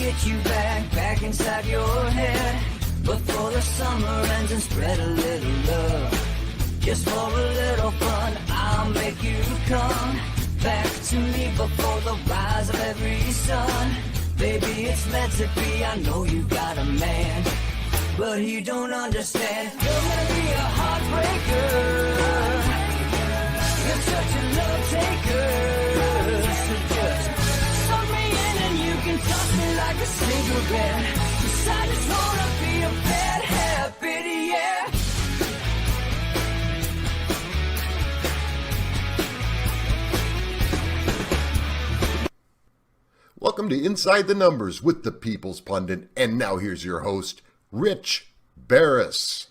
get you back inside your head before the summer ends and spread a little love. Just for a little fun, I'll make you come back to me before the rise of every sun. Baby, it's meant to be, I know you got a man, but he don't understand. You're gonna be a heartbreaker. You're such a love taker. So just suck me in and you can toss me like a cigarette. 'Cause I just wanna be a bad habit, yeah. Welcome to Inside the Numbers with the People's Pundit, and now here's your host, Rich Barris.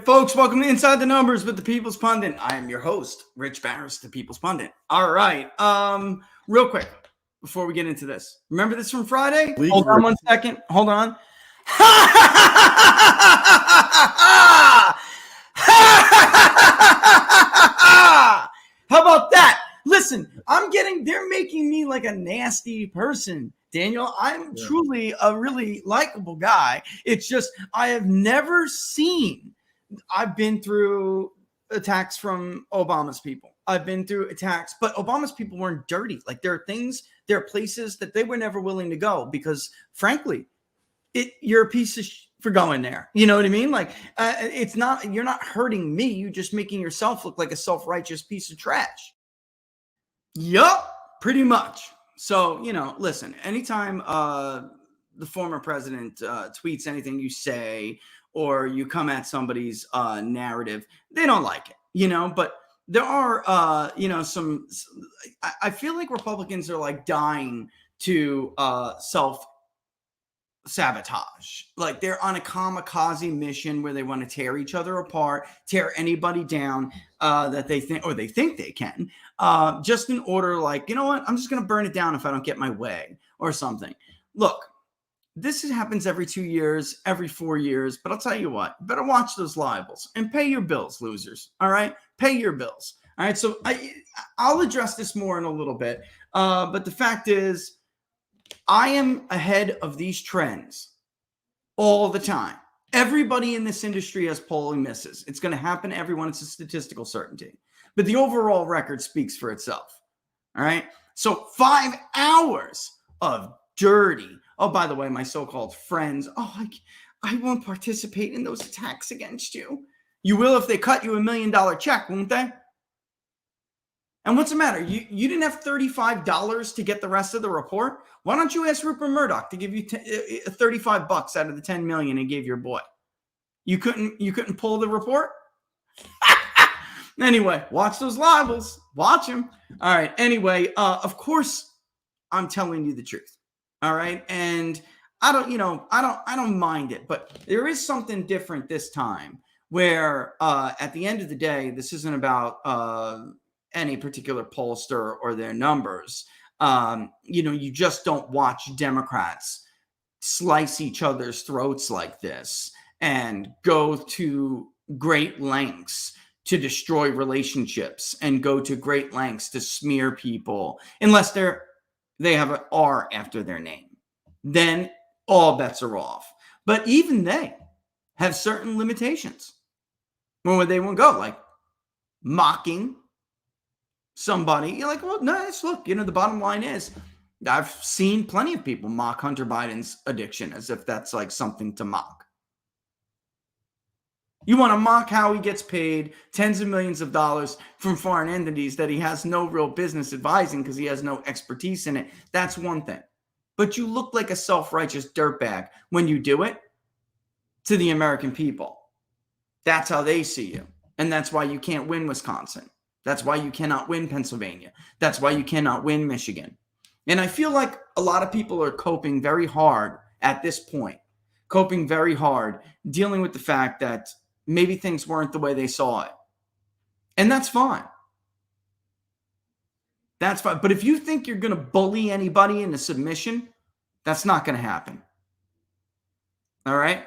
Folks, welcome to Inside the Numbers with the People's Pundit. I am your host, Rich Barris, the People's Pundit. All right, real quick before we get into this, remember this from Friday? Hold on 1 second. Hold on. How about that? Listen, they're making me like a nasty person, Daniel. I'm truly a really likable guy. It's just, I have never seen, I've been through attacks from Obama's people. I've been through attacks, but Obama's people weren't dirty. Like there are places that they were never willing to go because frankly, you're a piece of for going there. You know what I mean? Like you're not hurting me. You're just making yourself look like a self-righteous piece of trash. Yup, pretty much. So, listen, anytime the former president tweets anything you say or you come at somebody's narrative, they don't like it, but there are, I feel like Republicans are like dying to self-sabotage. Like they're on a kamikaze mission where they want to tear each other apart, tear anybody down that they think they can, just in order, like, you know what, I'm just going to burn it down if I don't get my way or something. Look, this happens every 2 years, every 4 years, but I'll tell you what, you better watch those libels and pay your bills, losers. All right, pay your bills. All right, so I'll address this more in a little bit, but the fact is, I am ahead of these trends all the time. Everybody in this industry has polling misses. It's going to happen to everyone. It's a statistical certainty. But the overall record speaks for itself. All right? So 5 hours of dirty. Oh, by the way, my so-called friends. Oh, I won't participate in those attacks against you. You will if they cut you $1 million check, won't they? And what's the matter? You didn't have $35 to get the rest of the report? Why don't you ask Rupert Murdoch to give you $35 out of the $10 million he gave your boy? You couldn't pull the report? Anyway, watch those libels. Watch them. All right. Anyway, of course, I'm telling you the truth. All right. And I don't mind it, but there is something different this time where at the end of the day, this isn't about any particular pollster or their numbers. You just don't watch Democrats slice each other's throats like this and go to great lengths to destroy relationships and go to great lengths to smear people unless they have an R after their name. Then all bets are off. But even they have certain limitations where they won't go, like mocking somebody. You're like, well, nice. Look, the bottom line is I've seen plenty of people mock Hunter Biden's addiction as if that's like something to mock. You want to mock how he gets paid tens of millions of dollars from foreign entities that he has no real business advising because he has no expertise in it. That's one thing. But you look like a self-righteous dirtbag when you do it to the American people. That's how they see you. And that's why you can't win Wisconsin. That's why you cannot win Pennsylvania. That's why you cannot win Michigan. And I feel like a lot of people are coping very hard at this point, dealing with the fact that maybe things weren't the way they saw it. And that's fine. That's fine. But if you think you're going to bully anybody into submission, that's not going to happen. All right?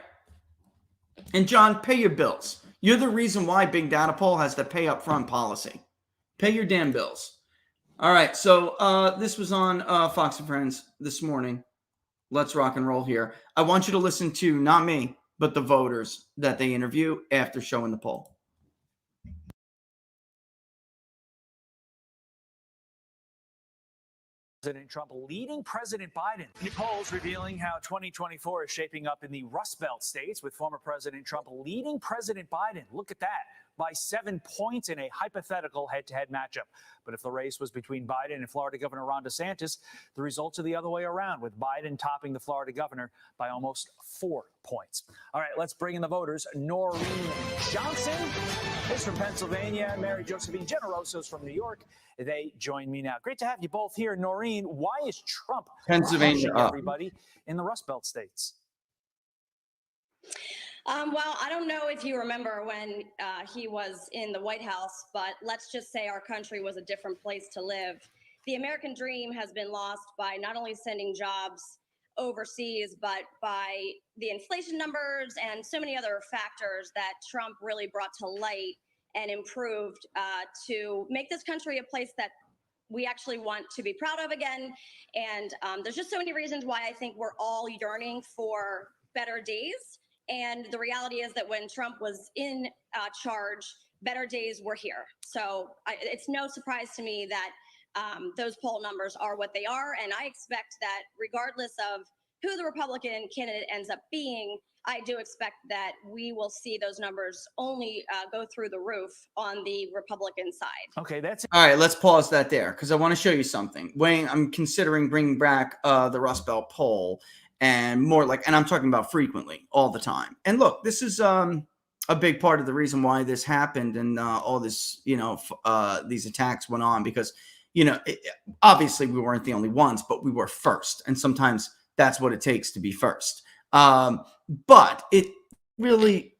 And John, pay your bills. You're the reason why Big Data Poll has the pay up front policy. Pay your damn bills. All right. So this was on Fox and Friends this morning. Let's rock and roll here. I want you to listen to not me, but the voters that they interview after showing the poll. President Trump leading President Biden. New polls revealing how 2024 is shaping up in the Rust Belt states, with former President Trump leading President Biden. Look at that, by 7 points in a hypothetical head-to-head matchup. But if the race was between Biden and Florida Governor Ron DeSantis, the results are the other way around, with Biden topping the Florida governor by almost 4 points. All right, let's bring in the voters. Noreen Johnson is from Pennsylvania. Mary Josephine Generoso's from New York. They join me now. Great to have you both here. Noreen, why is Trump Pennsylvania crushing everybody in the Rust Belt states? Well, I don't know if you remember when he was in the White House, but let's just say our country was a different place to live. The American dream has been lost by not only sending jobs overseas, but by the inflation numbers and so many other factors that Trump really brought to light and improved to make this country a place that we actually want to be proud of again. And there's just so many reasons why I think we're all yearning for better days. And the reality is that when Trump was in charge, better days were here. So it's no surprise to me that those poll numbers are what they are. And I expect that regardless of who the Republican candidate ends up being, I do expect that we will see those numbers only go through the roof on the Republican side. Okay, that's All right, let's pause that there because I want to show you something. Wayne, I'm considering bringing back the Rust Belt poll and more like, and I'm talking about frequently, all the time. And look, this is a big part of the reason why this happened and all this, these attacks went on because, obviously we weren't the only ones, but we were first. And sometimes that's what it takes to be first. But it really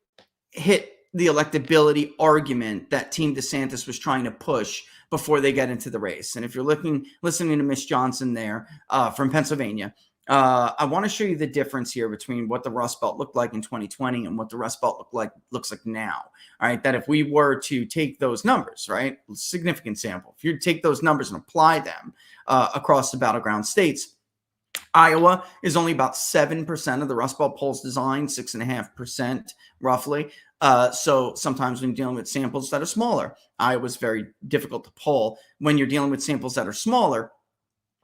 hit the electability argument that Team DeSantis was trying to push before they get into the race. And if you're listening to Miss Johnson there from Pennsylvania, I want to show you the difference here between what the Rust Belt looked like in 2020 and what the Rust Belt looks like now. All right, that if we were to take those numbers, right, significant sample, if you take those numbers and apply them across the battleground states, Iowa is only about 7% of the Rust Belt polls designed, 6.5% roughly. So sometimes when you're dealing with samples that are smaller, Iowa's very difficult to poll. When you're dealing with samples that are smaller,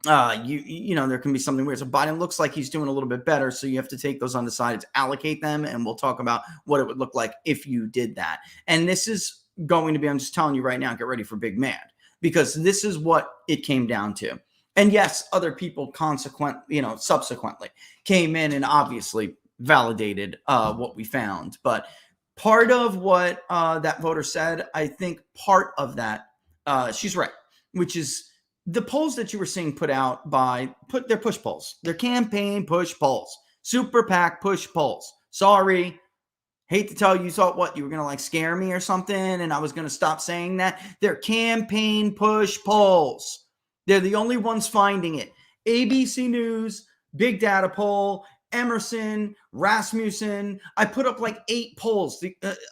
there can be something weird. So Biden looks like he's doing a little bit better. So you have to take those undecideds, allocate them, and we'll talk about what it would look like if you did that. And this is going to be, I'm just telling you right now, get ready for Big Mad, because this is what it came down to. And yes, other people subsequently came in and obviously validated what we found. But part of what that voter said, I think part of that, she's right, which is the polls that you were seeing put out they're push polls. They're campaign push polls, super PAC push polls. Sorry. Hate to tell you, thought you were going to scare me or something, and I was going to stop saying that. They're campaign push polls. They're the only ones finding it. ABC News, Big Data Poll, Emerson, Rasmussen. I put up 8 polls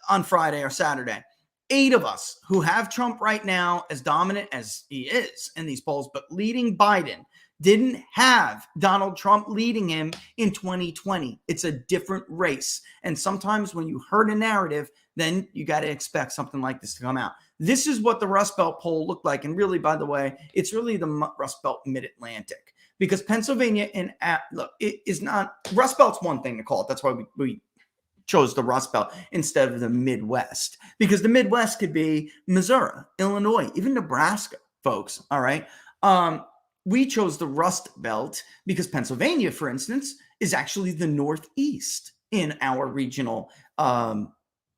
on Friday or Saturday. 8 of us who have Trump right now as dominant as he is in these polls, but leading Biden, didn't have Donald Trump leading him in 2020. It's a different race. And sometimes when you heard a narrative, then you got to expect something like this to come out. This is what the Rust Belt poll looked like. And really, by the way, it's really the Rust Belt Mid-Atlantic, because Pennsylvania it is not, Rust Belt's one thing to call it. That's why we chose the Rust Belt instead of the Midwest, because the Midwest could be Missouri, Illinois, even Nebraska, folks. All right. We chose the Rust Belt because Pennsylvania, for instance, is actually the Northeast in our regional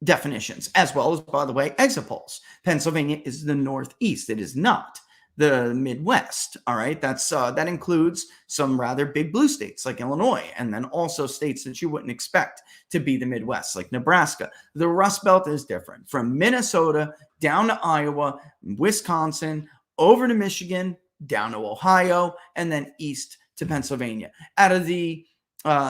definitions, as well as, by the way, exit polls. Pennsylvania is the Northeast. It is not the Midwest. All right. That includes some rather big blue states like Illinois, and then also states that you wouldn't expect to be the Midwest, like Nebraska. The Rust Belt is different, from Minnesota down to Iowa, Wisconsin, over to Michigan, down to Ohio, and then east to Pennsylvania. Out of the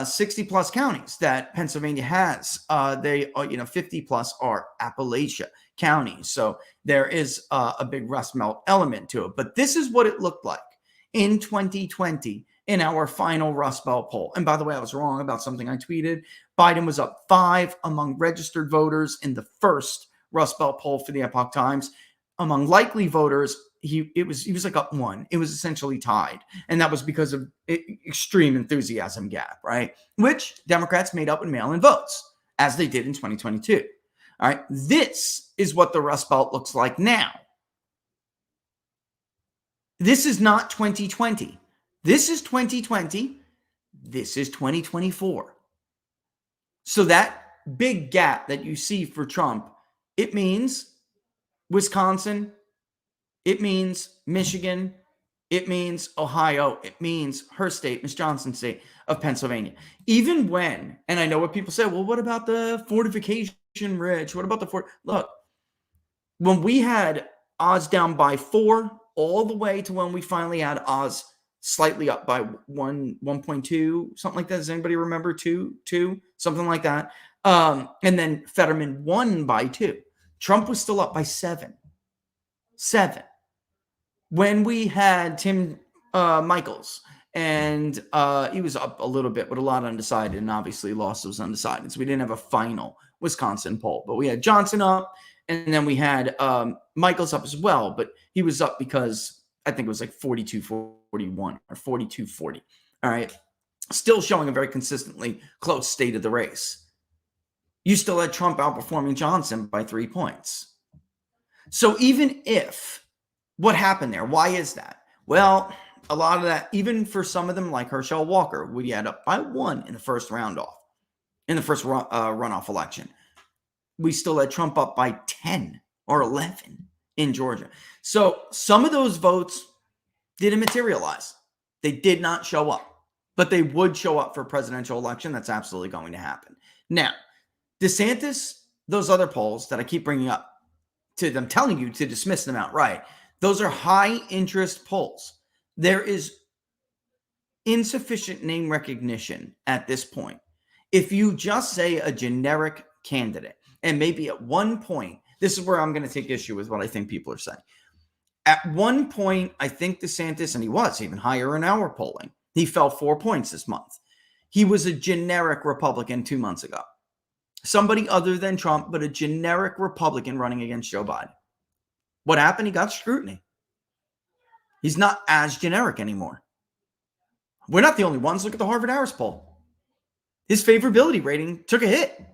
60 plus counties that Pennsylvania has. They are, 50 plus are Appalachia counties. So there is a big Rust Belt element to it. But this is what it looked like in 2020 in our final Rust Belt poll. And by the way, I was wrong about something I tweeted. Biden was up 5 among registered voters in the first Rust Belt poll for the Epoch Times. Among likely voters, he was like up 1. It was essentially tied. And that was because of extreme enthusiasm gap, right? Which Democrats made up with mail-in votes, as they did in 2022. All right. This is what the Rust Belt looks like now. This is not 2020. This is 2020. This is 2024. So that big gap that you see for Trump, it means Wisconsin, it means Michigan, it means Ohio, it means her state, Ms. Johnson's state of Pennsylvania. Even when, and I know what people say, well, what about the fortification, Rich? What about the fort? Look, when we had Oz down by 4, all the way to when we finally had Oz slightly up by 1.2, something like that. Does anybody remember 2, something like that? And then Fetterman won by 2. Trump was still up by 7. When we had Tim Michaels, and he was up a little bit, but a lot undecided, and obviously lost those undecided. So we didn't have a final Wisconsin poll, but we had Johnson up, and then we had Michaels up as well, but he was up because I think it was like 42-41 or 42-40. All right. Still showing a very consistently close state of the race. You still had Trump outperforming Johnson by 3 points. So even if, what happened there? Why is that? Well, a lot of that, even for some of them like Herschel Walker, we had up by 1 in the first runoff election. We still had Trump up by 10 or 11 in Georgia. So some of those votes didn't materialize. They did not show up, but they would show up for a presidential election. That's absolutely going to happen. Now, DeSantis, those other polls that I keep bringing up, to them telling you to dismiss them outright, those are high interest polls. There is insufficient name recognition at this point. If you just say a generic candidate, and maybe at one point, this is where I'm going to take issue with what I think people are saying. At one point, I think DeSantis, and he was even higher in our polling, he fell 4 points this month. He was a generic Republican 2 months ago. Somebody other than Trump, but a generic Republican running against Joe Biden. What happened? He got scrutiny. He's not as generic anymore. We're not the only ones. Look at the Harvard-Harris poll. His favorability rating took a hit.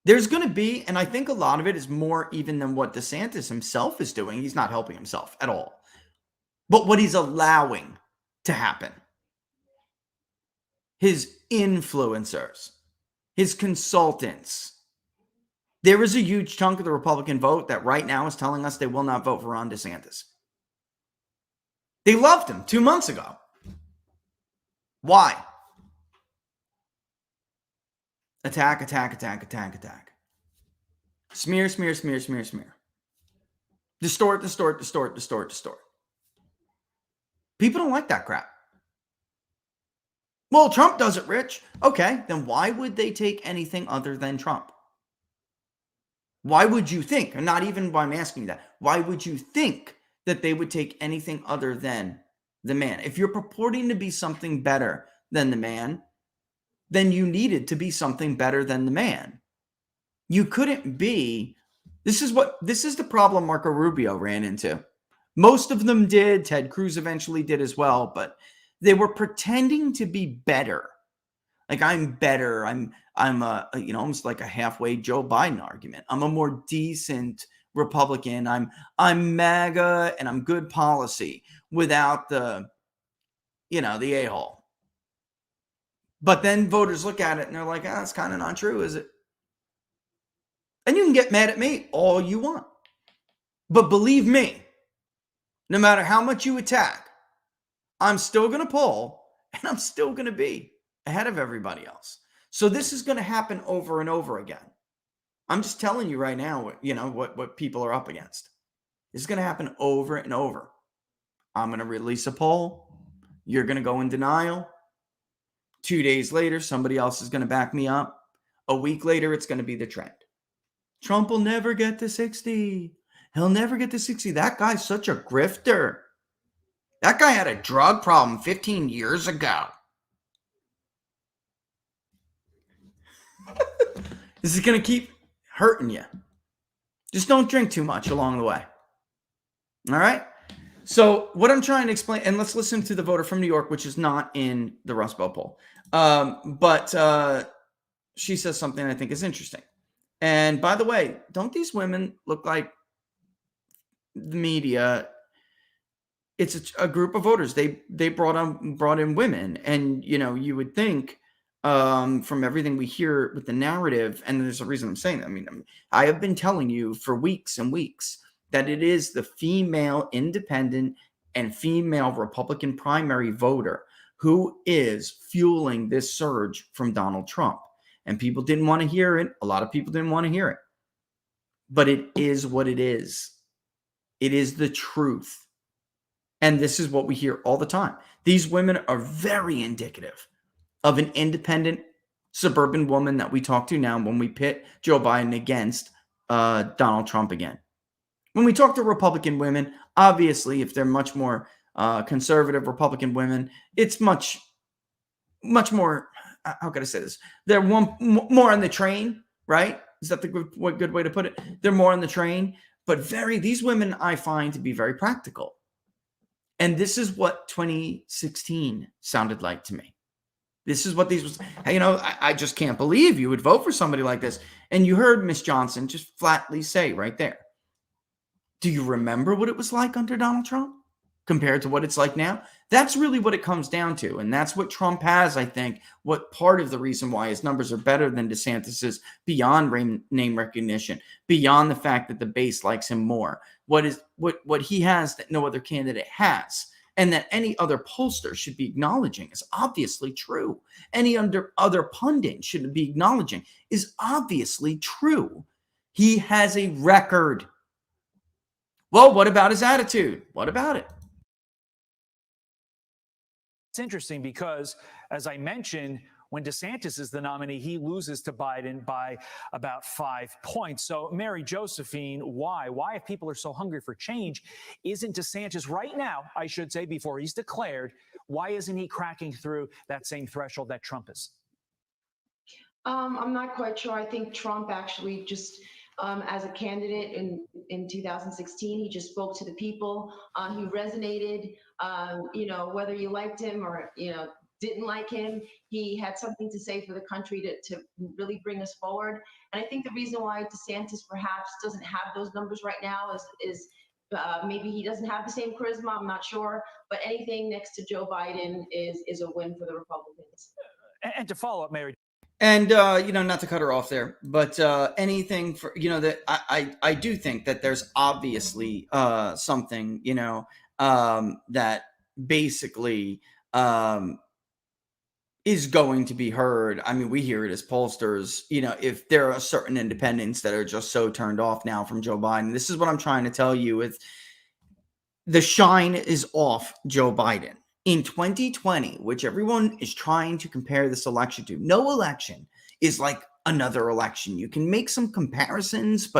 There's going to be, and I think a lot of it is more even than what DeSantis himself is doing. He's not helping himself at all. But what he's allowing to happen. His influencers, his consultants. There is a huge chunk of the Republican vote that right now is telling us they will not vote for Ron DeSantis. They loved him 2 months ago. Why? Attack, attack, attack, attack, attack. Smear, smear, smear, smear, smear. Distort, distort, distort, distort, distort. People don't like that crap. Well, Trump does it, Rich. Okay, then why would they take anything other than Trump? Why would you think, and not even why I'm asking that, why would you think that they would take anything other than the man? If you're purporting to be something better than the man, then you needed to be something better than the man. You couldn't be, this is the problem Marco Rubio ran into. Most of them did. Ted Cruz eventually did as well, but they were pretending to be better. Like, I'm better. I'm almost like a halfway Joe Biden argument. I'm a more decent Republican. I'm MAGA and I'm good policy without the a-hole. But then voters look at it and they're like, that's kind of not true, is it? And you can get mad at me all you want. But believe me, no matter how much you attack, I'm still going to poll and I'm still going to be ahead of everybody else. So this is going to happen over and over again. I'm just telling you right now what people are up against. This is going to happen over and over. I'm going to release a poll. You're going to go in denial. 2 days later, somebody else is going to back me up. A week later, it's going to be the trend. Trump will never get to 60. He'll never get to 60. That guy's such a grifter. That guy had a drug problem 15 years ago. This is going to keep hurting you. Just don't drink too much along the way. All right? So what I'm trying to explain, and let's listen to the voter from New York, which is not in the Rust Belt poll. But she says something I think is interesting. And by the way, don't these women look like the media? It's a group of voters. They brought in women, and you would think from everything we hear with the narrative, and there's a reason I'm saying that. I mean, I have been telling you for weeks and weeks that it is the female independent and female Republican primary voter who is fueling this surge from Donald Trump. And people didn't want to hear it. A lot of people didn't want to hear it. But it is what it is. It is the truth. And this is what we hear all the time. These women are very indicative of an independent suburban woman that we talk to now when we pit Joe Biden against Donald Trump again. When we talk to Republican women, obviously, if they're much more conservative Republican women, it's much more, how could I say this? They're more on the train, right? Is that the good way to put it? They're more on the train, but these women I find to be very practical. And this is what 2016 sounded like to me. This is what these was, I just can't believe you would vote for somebody like this. And you heard Miss Johnson just flatly say right there, do you remember what it was like under Donald Trump compared to what it's like now? That's really what it comes down to. And that's what Trump has, I think, what part of the reason why his numbers are better than DeSantis's beyond name recognition, beyond the fact that the base likes him more. What he has that no other candidate has, and that any other pollster should be acknowledging is obviously true. Any other pundit should be acknowledging is obviously true. He has a record. Well, what about his attitude? What about it? It's interesting because, as I mentioned, when DeSantis is the nominee, he loses to Biden by about 5 points. So, Mary Josephine, why? Why, if people are so hungry for change, isn't DeSantis right now, I should say, before he's declared, why isn't he cracking through that same threshold that Trump is? I'm not quite sure. I think Trump actually just, as a candidate in 2016, he just spoke to the people. He resonated, whether you liked him or, didn't like him, he had something to say for the country to really bring us forward. And I think the reason why DeSantis perhaps doesn't have those numbers right now is maybe he doesn't have the same charisma. I'm not sure. But anything next to Joe Biden is a win for the Republicans. And to follow up, Mary. And, not to cut her off there, but anything for, that I do think that there's obviously something, that basically is going to be heard. I mean, we hear it as pollsters, if there are certain independents that are just so turned off now from Joe Biden. This is what I'm trying to tell you is the shine is off Joe Biden. In 2020, which everyone is trying to compare this election to, no election is like another election. You can make some comparisons,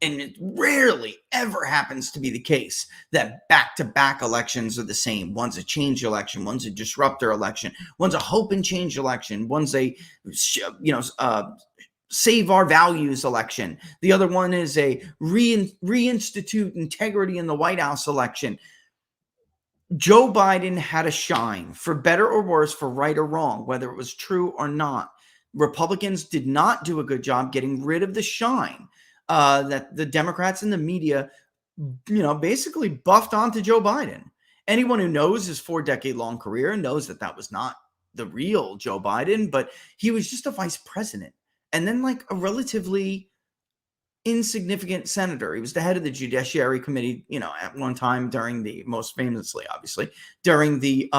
and it rarely ever happens to be the case that back-to-back elections are the same. One's a change election, one's a disruptor election, one's a hope and change election, one's a save our values election. The other one is a reinstitute integrity in the White House election. Joe Biden had a shine, for better or worse, for right or wrong, whether it was true or not. Republicans did not do a good job getting rid of the shine that the Democrats and the media, basically buffed onto Joe Biden. Anyone who knows his 4-decade-long career knows that that was not the real Joe Biden, but he was just a vice president. And then like a relatively insignificant senator. He was the head of the Judiciary Committee, at one time during the, most famously, obviously, during the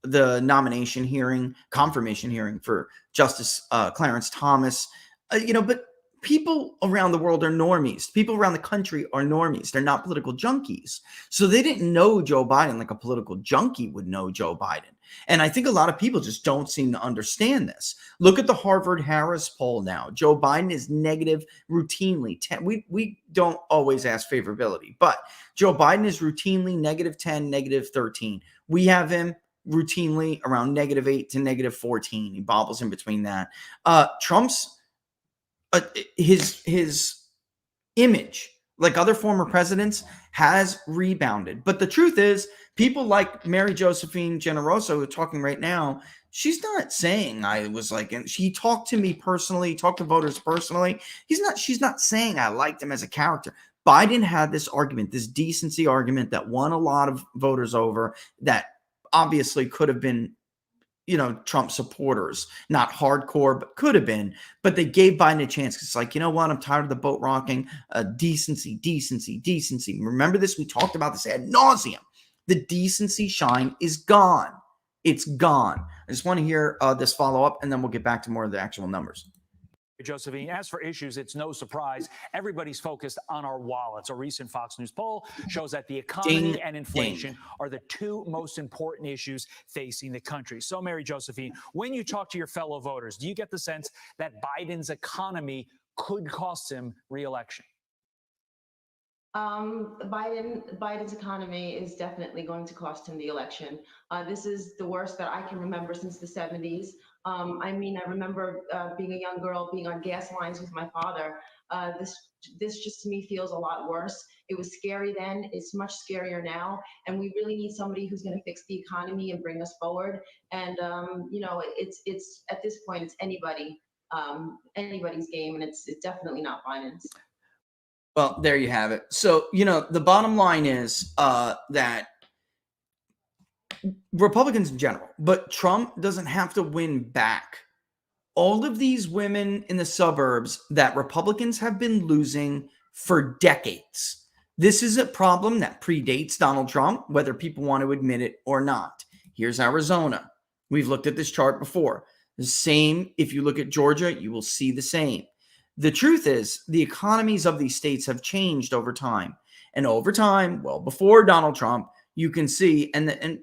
nomination hearing, confirmation hearing for Justice Clarence Thomas. But people around the world are normies. People around the country are normies. They're not political junkies. So they didn't know Joe Biden like a political junkie would know Joe Biden. And I think a lot of people just don't seem to understand this. Look at the Harvard-Harris poll now. Joe Biden is negative routinely. We don't always ask favorability, but Joe Biden is routinely -10, -13. We have him routinely around -8 to -14. He bobbles in between that. Trump's his image, like other former presidents, has rebounded. But the truth is, people like Mary Josephine Generoso, who are talking right now, she's not saying I was like, and she talked to me personally, talked to voters personally. She's not saying I liked him as a character. Biden had this argument, this decency argument that won a lot of voters over, that obviously could have been, Trump supporters, not hardcore, but could have been. But they gave Biden a chance. It's like, you know what? I'm tired of the boat rocking. Decency, decency, decency. Remember this? We talked about this ad nauseum. The decency shine is gone. It's gone. I just want to hear this follow up, and then we'll get back to more of the actual numbers. Josephine, as for issues, it's no surprise everybody's focused on our wallets. A recent Fox News poll shows that the economy and inflation are the two most important issues facing the country. So, Mary Josephine, when you talk to your fellow voters, do you get the sense that Biden's economy could cost him re-election? Biden's economy is definitely going to cost him the election. This is the worst that I can remember since the 70s. I remember being a young girl, being on gas lines with my father. This just to me feels a lot worse. It was scary then. It's much scarier now. And we really need somebody who's going to fix the economy and bring us forward. And, it's at this point, it's anybody's game. And it's definitely not Biden's. Well, there you have it. So, the bottom line is that Republicans in general, but Trump doesn't have to win back. All of these women in the suburbs that Republicans have been losing for decades. This is a problem that predates Donald Trump, whether people want to admit it or not. Here's Arizona. We've looked at this chart before. The same, if you look at Georgia, you will see the same. The truth is, the economies of these states have changed over time. And over time, well, before Donald Trump, you can see, and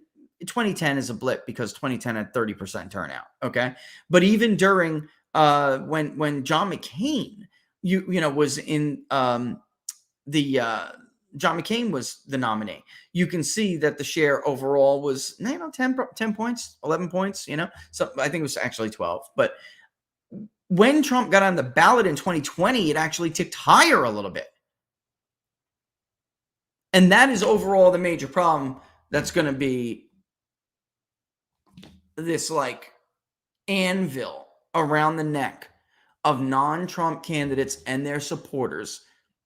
2010 is a blip because 2010 had 30% turnout, okay? But even during when John McCain, was in John McCain was the nominee, you can see that the share overall was 10 points, 11 points, so I think it was actually 12, but when Trump got on the ballot in 2020, it actually ticked higher a little bit. And that is overall the major problem that's going to be this like anvil around the neck of non-Trump candidates and their supporters,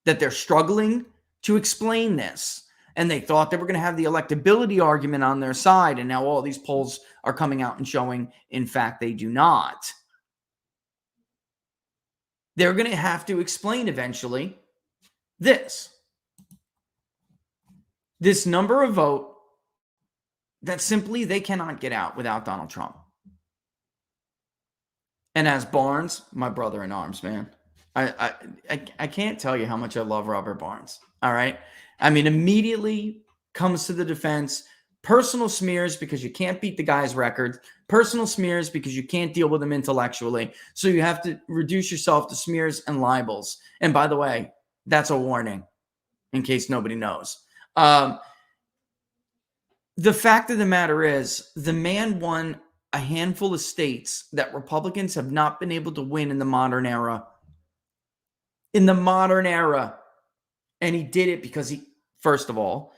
that they're struggling to explain this. And they thought they were going to have the electability argument on their side. And now all these polls are coming out and showing, in fact, they do not. They're going to have to explain eventually this number of vote that simply they cannot get out without Donald Trump. And as Barnes, my brother in arms, man, I can't tell you how much I love Robert Barnes. All right. Immediately comes to the defense, personal smears because you can't beat the guy's record, personal smears because you can't deal with him intellectually. So you have to reduce yourself to smears and libels. And by the way, that's a warning in case nobody knows. The fact of the matter is, the man won a handful of states that Republicans have not been able to win in the modern era. In the modern era. And he did it because he, first of all,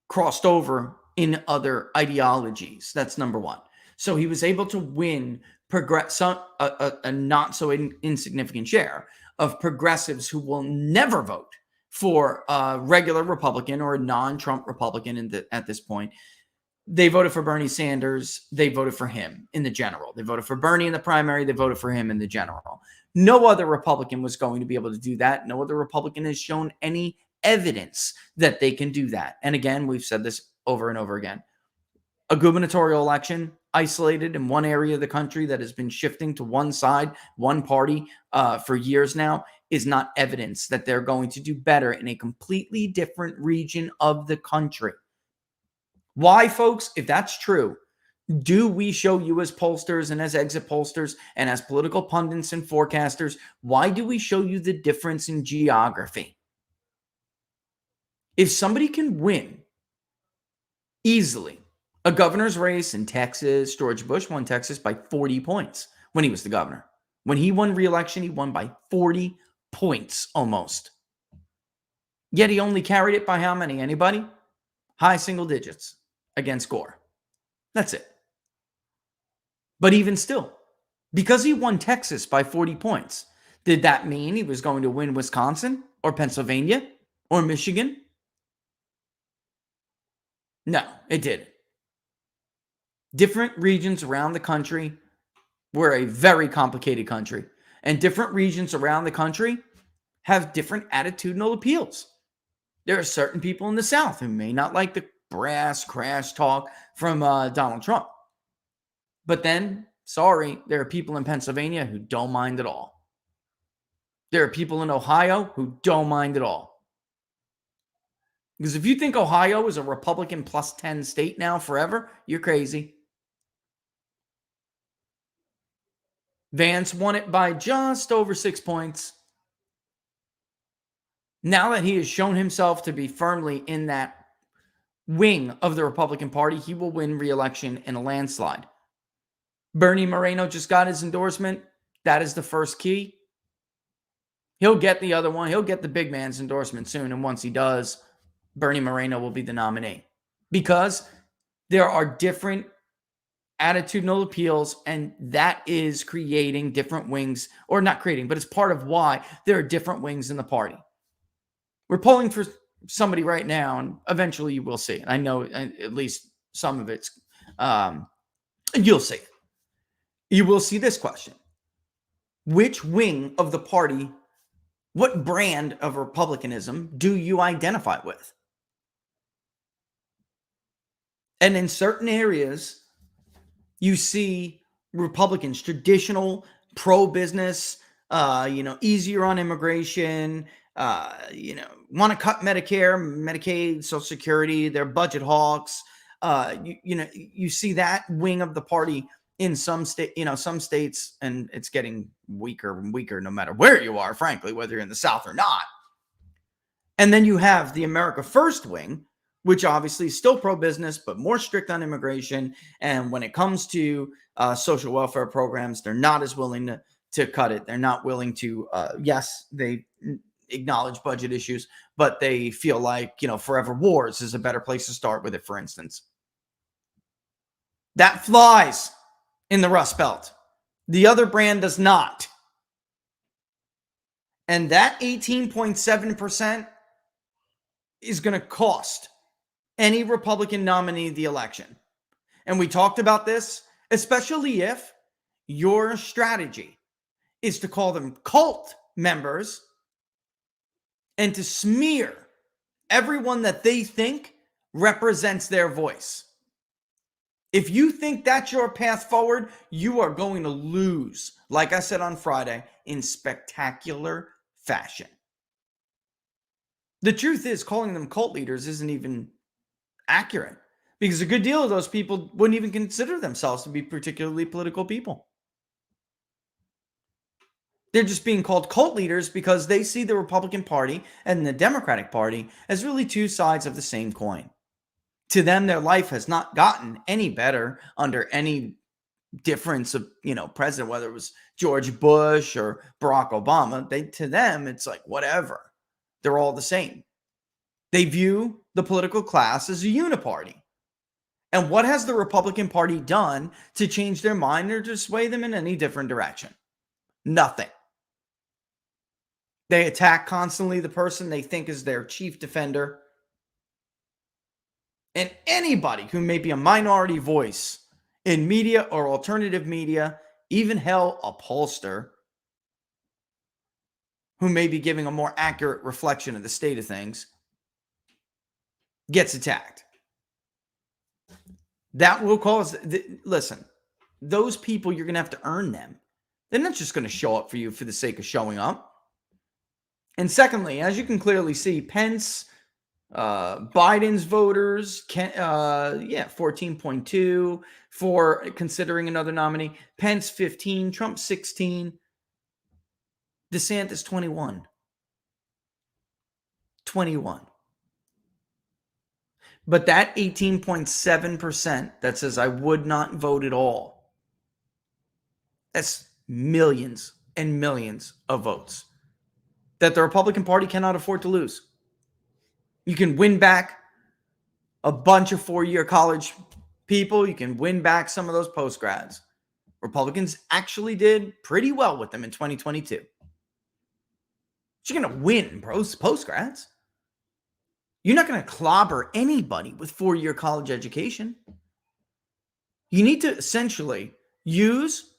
crossed over in other ideologies. That's number one. So he was able to win a not so insignificant share of progressives who will never vote for a regular Republican or a non-Trump Republican at this point. They voted for Bernie Sanders. They voted for him in the general. They voted for Bernie in the primary. They voted for him in the general. No other Republican was going to be able to do that. No other Republican has shown any evidence that they can do that. And again, we've said this over and over again. A gubernatorial election isolated in one area of the country that has been shifting to one side, one party for years now is not evidence that they're going to do better in a completely different region of the country. Why, folks? If that's true, Do we show you as pollsters and as exit pollsters and as political pundits and forecasters, why do we show you the difference in geography? If somebody can win easily a governor's race in Texas, George Bush won Texas by 40 points when he was the governor. When he won re-election, he won by 40 points almost. Yet he only carried it by how many? Anybody? High single digits against Gore. That's it. But even still, because he won Texas by 40 points, did that mean he was going to win Wisconsin or Pennsylvania or Michigan? No, it didn't. Different regions around the country, we're a very complicated country, and different regions around the country have different attitudinal appeals. There are certain people in the South who may not like the brass crash talk from Donald Trump. But then, sorry, there are people in Pennsylvania who don't mind at all. There are people in Ohio who don't mind at all. Because if you think Ohio is a Republican plus 10 state now forever, you're crazy. Vance won it by just over 6 points. Now that he has shown himself to be firmly in that wing of the Republican Party, he will win re-election in a landslide. Bernie Moreno just got his endorsement. That is the first key. He'll get the other one. He'll get the big man's endorsement soon. And once he does, Bernie Moreno will be the nominee. Because there are different attitudinal appeals, and that is creating different wings, or not creating, but it's part of why there are different wings in the party. We're polling for somebody right now, and eventually you will see it. I know at least some of it's, you'll see it. You will see this question. Which wing of the party, what brand of Republicanism do you identify with? And in certain areas, you see Republicans, traditional, pro-business, easier on immigration, want to cut Medicare, Medicaid, Social Security, they're budget hawks. You see that wing of the party in some states, and it's getting weaker and weaker no matter where you are, frankly, whether you're in the South or not. And then you have the America First wing, which obviously is still pro-business, but more strict on immigration. And when it comes to social welfare programs, they're not as willing to cut it. They're not willing to, yes, they acknowledge budget issues, but they feel like, Forever Wars is a better place to start with it, for instance. That flies in the Rust Belt. The other brand does not. And that 18.7% is going to cost any Republican nominee the election. And we talked about this, especially if your strategy is to call them cult members and to smear everyone that they think represents their voice. If you think that's your path forward, you are going to lose, like I said on Friday, in spectacular fashion. The truth is, calling them cult leaders isn't even accurate, because a good deal of those people wouldn't even consider themselves to be particularly political people. They're just being called cult leaders because they see the Republican Party and the Democratic Party as really two sides of the same coin. To them, their life has not gotten any better under any difference of, president, whether it was George Bush or Barack Obama. To them, it's like, whatever. They're all the same. They view the political class as a uniparty. And what has the Republican Party done to change their mind or to sway them in any different direction? Nothing. They attack constantly the person they think is their chief defender. And anybody who may be a minority voice in media or alternative media, even hell, a pollster, who may be giving a more accurate reflection of the state of things, gets attacked. That will cause, listen, those people, you're going to have to earn them. They're not just going to show up for you for the sake of showing up. And secondly, as you can clearly see, Pence, Biden's voters, 14.2 for considering another nominee. Pence 15, Trump 16, DeSantis 21. 21. But that 18.7% that says I would not vote at all, that's millions and millions of votes that the Republican Party cannot afford to lose. You can win back a bunch of four-year college people. You can win back some of those post-grads. Republicans actually did pretty well with them in 2022. You're going to win post-grads. You're not going to clobber anybody with four-year college education. You need to essentially use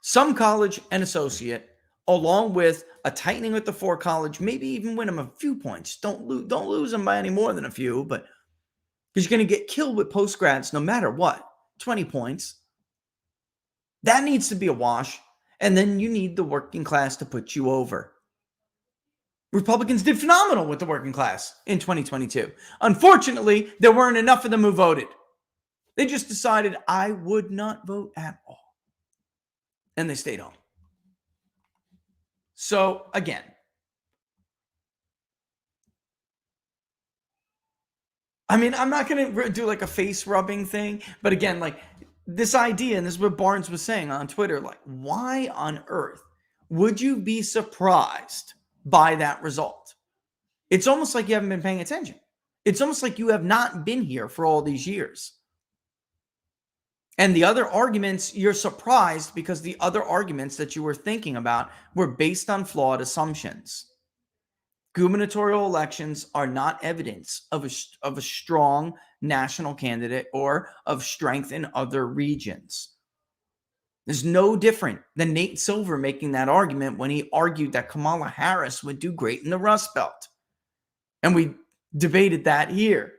some college and associate along with a tightening with the four college, maybe even win them a few points. Don't lose them by any more than a few, but because you're going to get killed with post-grads no matter what. 20 points. That needs to be a wash. And then you need the working class to put you over. Republicans did phenomenal with the working class in 2022. Unfortunately, there weren't enough of them who voted. They just decided, I would not vote at all. And they stayed home. So, again, I mean, I'm not going to do like a face rubbing thing. But again, like this idea, and this is what Barnes was saying on Twitter, like, why on earth would you be surprised by that result? It's almost like you haven't been paying attention. It's almost like you have not been here for all these years. And the other arguments, you're surprised because the other arguments that you were thinking about were based on flawed assumptions. Gubernatorial elections are not evidence of a strong national candidate or of strength in other regions. There's no different than Nate Silver making that argument when he argued that Kamala Harris would do great in the Rust Belt. And we debated that here.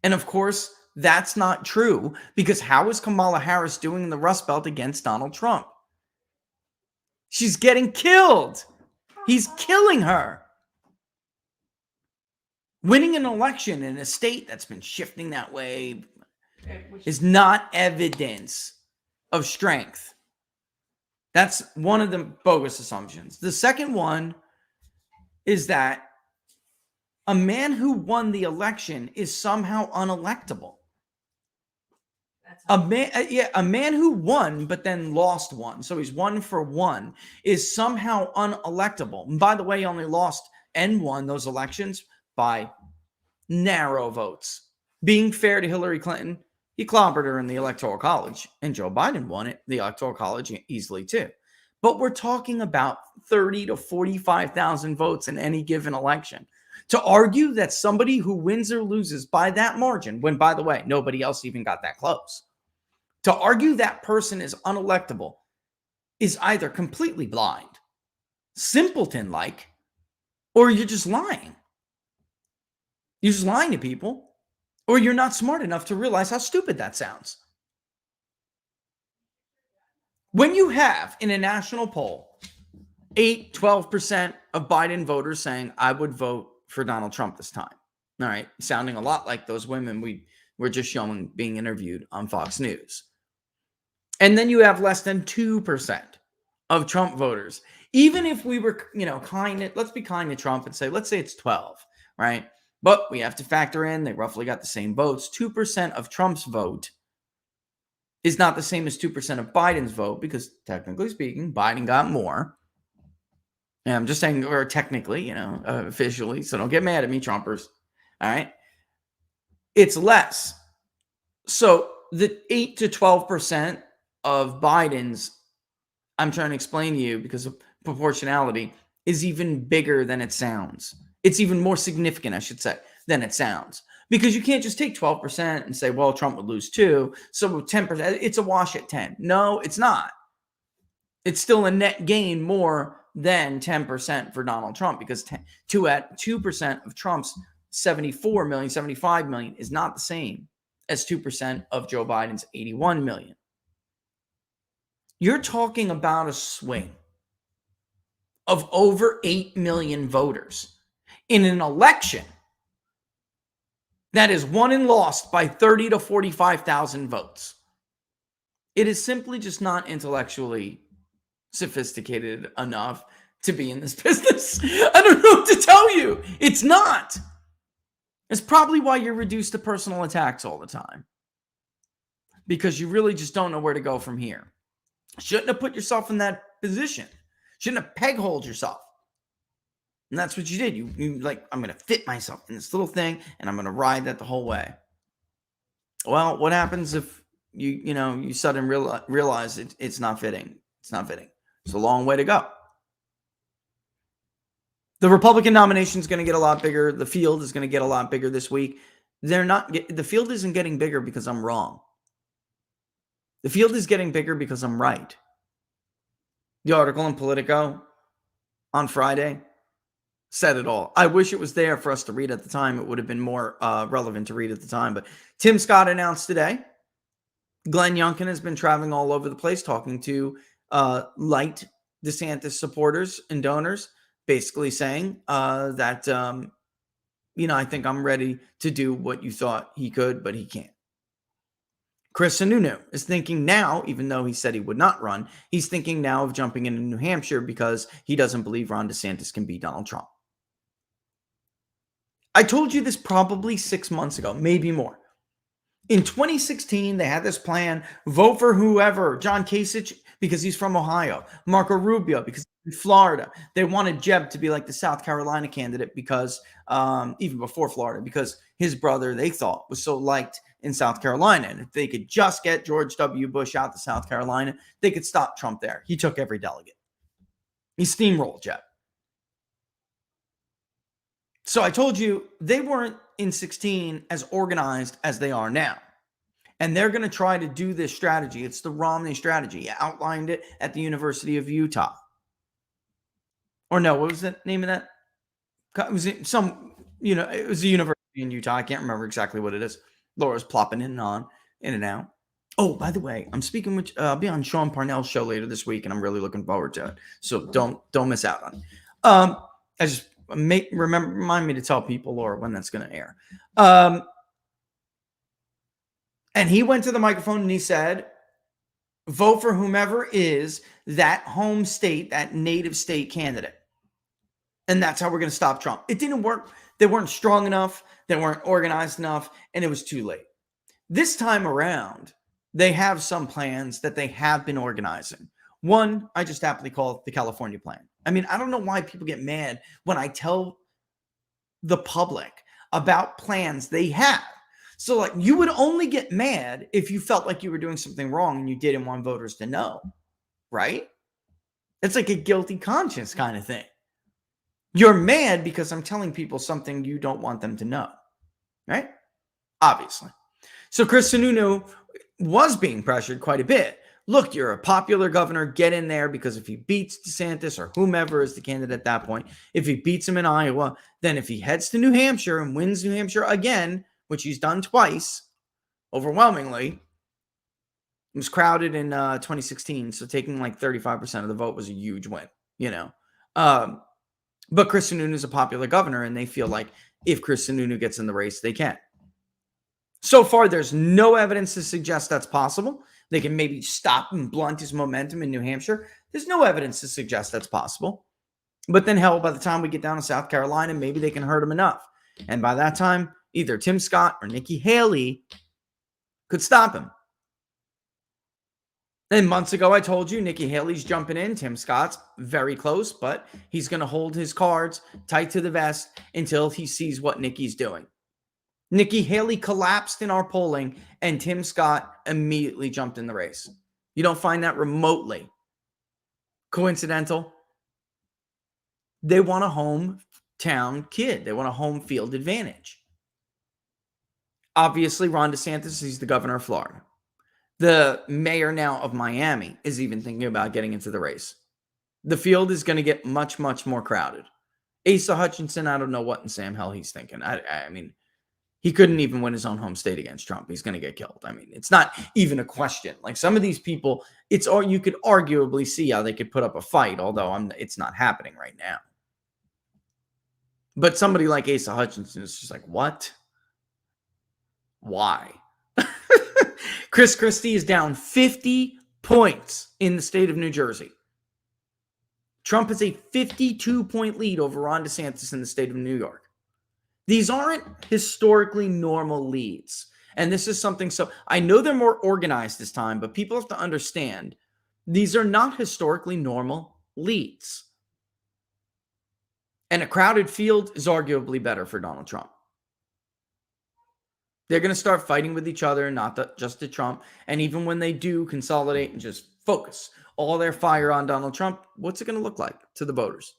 And of course, that's not true because how is Kamala Harris doing in the Rust Belt against Donald Trump? She's getting killed. He's killing her. Winning an election in a state that's been shifting that way is not evidence of strength. That's one of the bogus assumptions. The second one is that a man who won the election is somehow unelectable. A man who won but then lost one, so he's 1 for 1, is somehow unelectable. And by the way, he only lost and won those elections by narrow votes. Being fair to Hillary Clinton, he clobbered her in the Electoral College, and Joe Biden won it, the Electoral College, easily too. But we're talking about 30 to 45,000 votes in any given election. To argue that somebody who wins or loses by that margin, when, by the way, nobody else even got that close, to argue that person is unelectable is either completely blind, simpleton-like, or you're just lying. You're just lying to people, or you're not smart enough to realize how stupid that sounds. When you have, in a national poll, 12% of Biden voters saying, I would vote for Donald Trump this time. All right. Sounding a lot like those women we were just showing being interviewed on Fox News. And then you have less than 2% of Trump voters. Even if we were, let's be kind to Trump and say, let's say it's 12, right? But we have to factor in they roughly got the same votes. 2% of Trump's vote is not the same as 2% of Biden's vote because technically speaking, Biden got more. And I'm just saying, or technically, officially, so don't get mad at me, Trumpers. All right. It's less. So the 8 to 12% of Biden's, I'm trying to explain to you because of proportionality, is even bigger than it sounds. It's even more significant, I should say, than it sounds. Because you can't just take 12% and say, well, Trump would lose 2. So 10%, it's a wash at 10. No, it's not. It's still a net gain more than 10% for Donald Trump because 2% of Trump's 74 million, 75 million is not the same as 2% of Joe Biden's 81 million. You're talking about a swing of over 8 million voters in an election that is won and lost by 30 to 45,000 votes. It is simply just not intellectually sophisticated enough to be in this business. I don't know what to tell you. It's not. It's probably why you're reduced to personal attacks all the time, because you really just don't know where to go from here. Shouldn't have put yourself in that position. Shouldn't have peg-holed yourself. And that's what you did. You like, I'm going to fit myself in this little thing, and I'm going to ride that the whole way. Well, what happens if you suddenly realize it's not fitting? It's not fitting. It's a long way to go. The Republican nomination is going to get a lot bigger. The field is going to get a lot bigger this week. The field isn't getting bigger because I'm wrong. The field is getting bigger because I'm right. The article in Politico on Friday said it all. I wish it was there for us to read at the time. It would have been more relevant to read at the time. But Tim Scott announced today, Glenn Youngkin has been traveling all over the place talking to light DeSantis supporters and donors, basically saying that, I think I'm ready to do what you thought he could, but he can't. Chris Sununu is thinking now, even though he said he would not run, he's thinking now of jumping into New Hampshire because he doesn't believe Ron DeSantis can beat Donald Trump. I told you this probably 6 months ago, maybe more. In 2016, they had this plan, vote for whoever, John Kasich, because he's from Ohio, Marco Rubio, because he's from Florida. They wanted Jeb to be like the South Carolina candidate because, even before Florida, because his brother, they thought, was so liked in South Carolina. And if they could just get George W. Bush out to South Carolina, they could stop Trump there. He took every delegate. He steamrolled Jeb. So I told you they weren't in 16 as organized as they are now. And they're going to try to do this strategy. It's the Romney strategy. He outlined it at the University of Utah. Or no, what was the name of that? It was it was a university in Utah. I can't remember exactly what it is. Laura's plopping in and out. Oh, by the way, I'm speaking with, I'll be on Sean Parnell's show later this week, and I'm really looking forward to it. So don't miss out on it. I just remind me to tell people, Laura, when that's going to air. And he went to the microphone and he said, vote for whomever is that home state, that native state candidate. And that's how we're going to stop Trump. It didn't work. They weren't strong enough. They weren't organized enough. And it was too late. This time around, they have some plans that they have been organizing. One, I just aptly call it the California plan. I mean, I don't know why people get mad when I tell the public about plans they have. So like, you would only get mad if you felt like you were doing something wrong and you didn't want voters to know, right? It's like a guilty conscience kind of thing. You're mad because I'm telling people something you don't want them to know, right? Obviously. So Chris Sununu was being pressured quite a bit. Look, you're a popular governor. Get in there, because if he beats DeSantis or whomever is the candidate at that point, if he beats him in Iowa, then if he heads to New Hampshire and wins New Hampshire again, which he's done twice, overwhelmingly, it was crowded in 2016. So taking like 35% of the vote was a huge win, But Chris Sununu is a popular governor, and they feel like if Chris Sununu gets in the race, they can. So far, there's no evidence to suggest that's possible. They can maybe stop and blunt his momentum in New Hampshire. There's no evidence to suggest that's possible. But then, hell, by the time we get down to South Carolina, maybe they can hurt him enough. And by that time, either Tim Scott or Nikki Haley could stop him. And months ago, I told you Nikki Haley's jumping in. Tim Scott's very close, but he's going to hold his cards tight to the vest until he sees what Nikki's doing. Nikki Haley collapsed in our polling, and Tim Scott immediately jumped in the race. You don't find that remotely coincidental? They want a hometown kid. They want a home field advantage. Obviously, Ron DeSantis, he's the governor of Florida. The mayor now of Miami is even thinking about getting into the race. The field is going to get much, much more crowded. Asa Hutchinson, I don't know what in Sam hell he's thinking. I mean, he couldn't even win his own home state against Trump. He's going to get killed. I mean, it's not even a question. Like some of these people, you could arguably see how they could put up a fight, although it's not happening right now. But somebody like Asa Hutchinson is just like, what? Why? Chris Christie is down 50 points in the state of New Jersey. Trump has a 52-point lead over Ron DeSantis in the state of New York. These aren't historically normal leads. And this is something, so I know they're more organized this time, but people have to understand these are not historically normal leads. And a crowded field is arguably better for Donald Trump. They're going to start fighting with each other, not just to Trump. And even when they do consolidate and just focus all their fire on Donald Trump, what's it going to look like to the voters?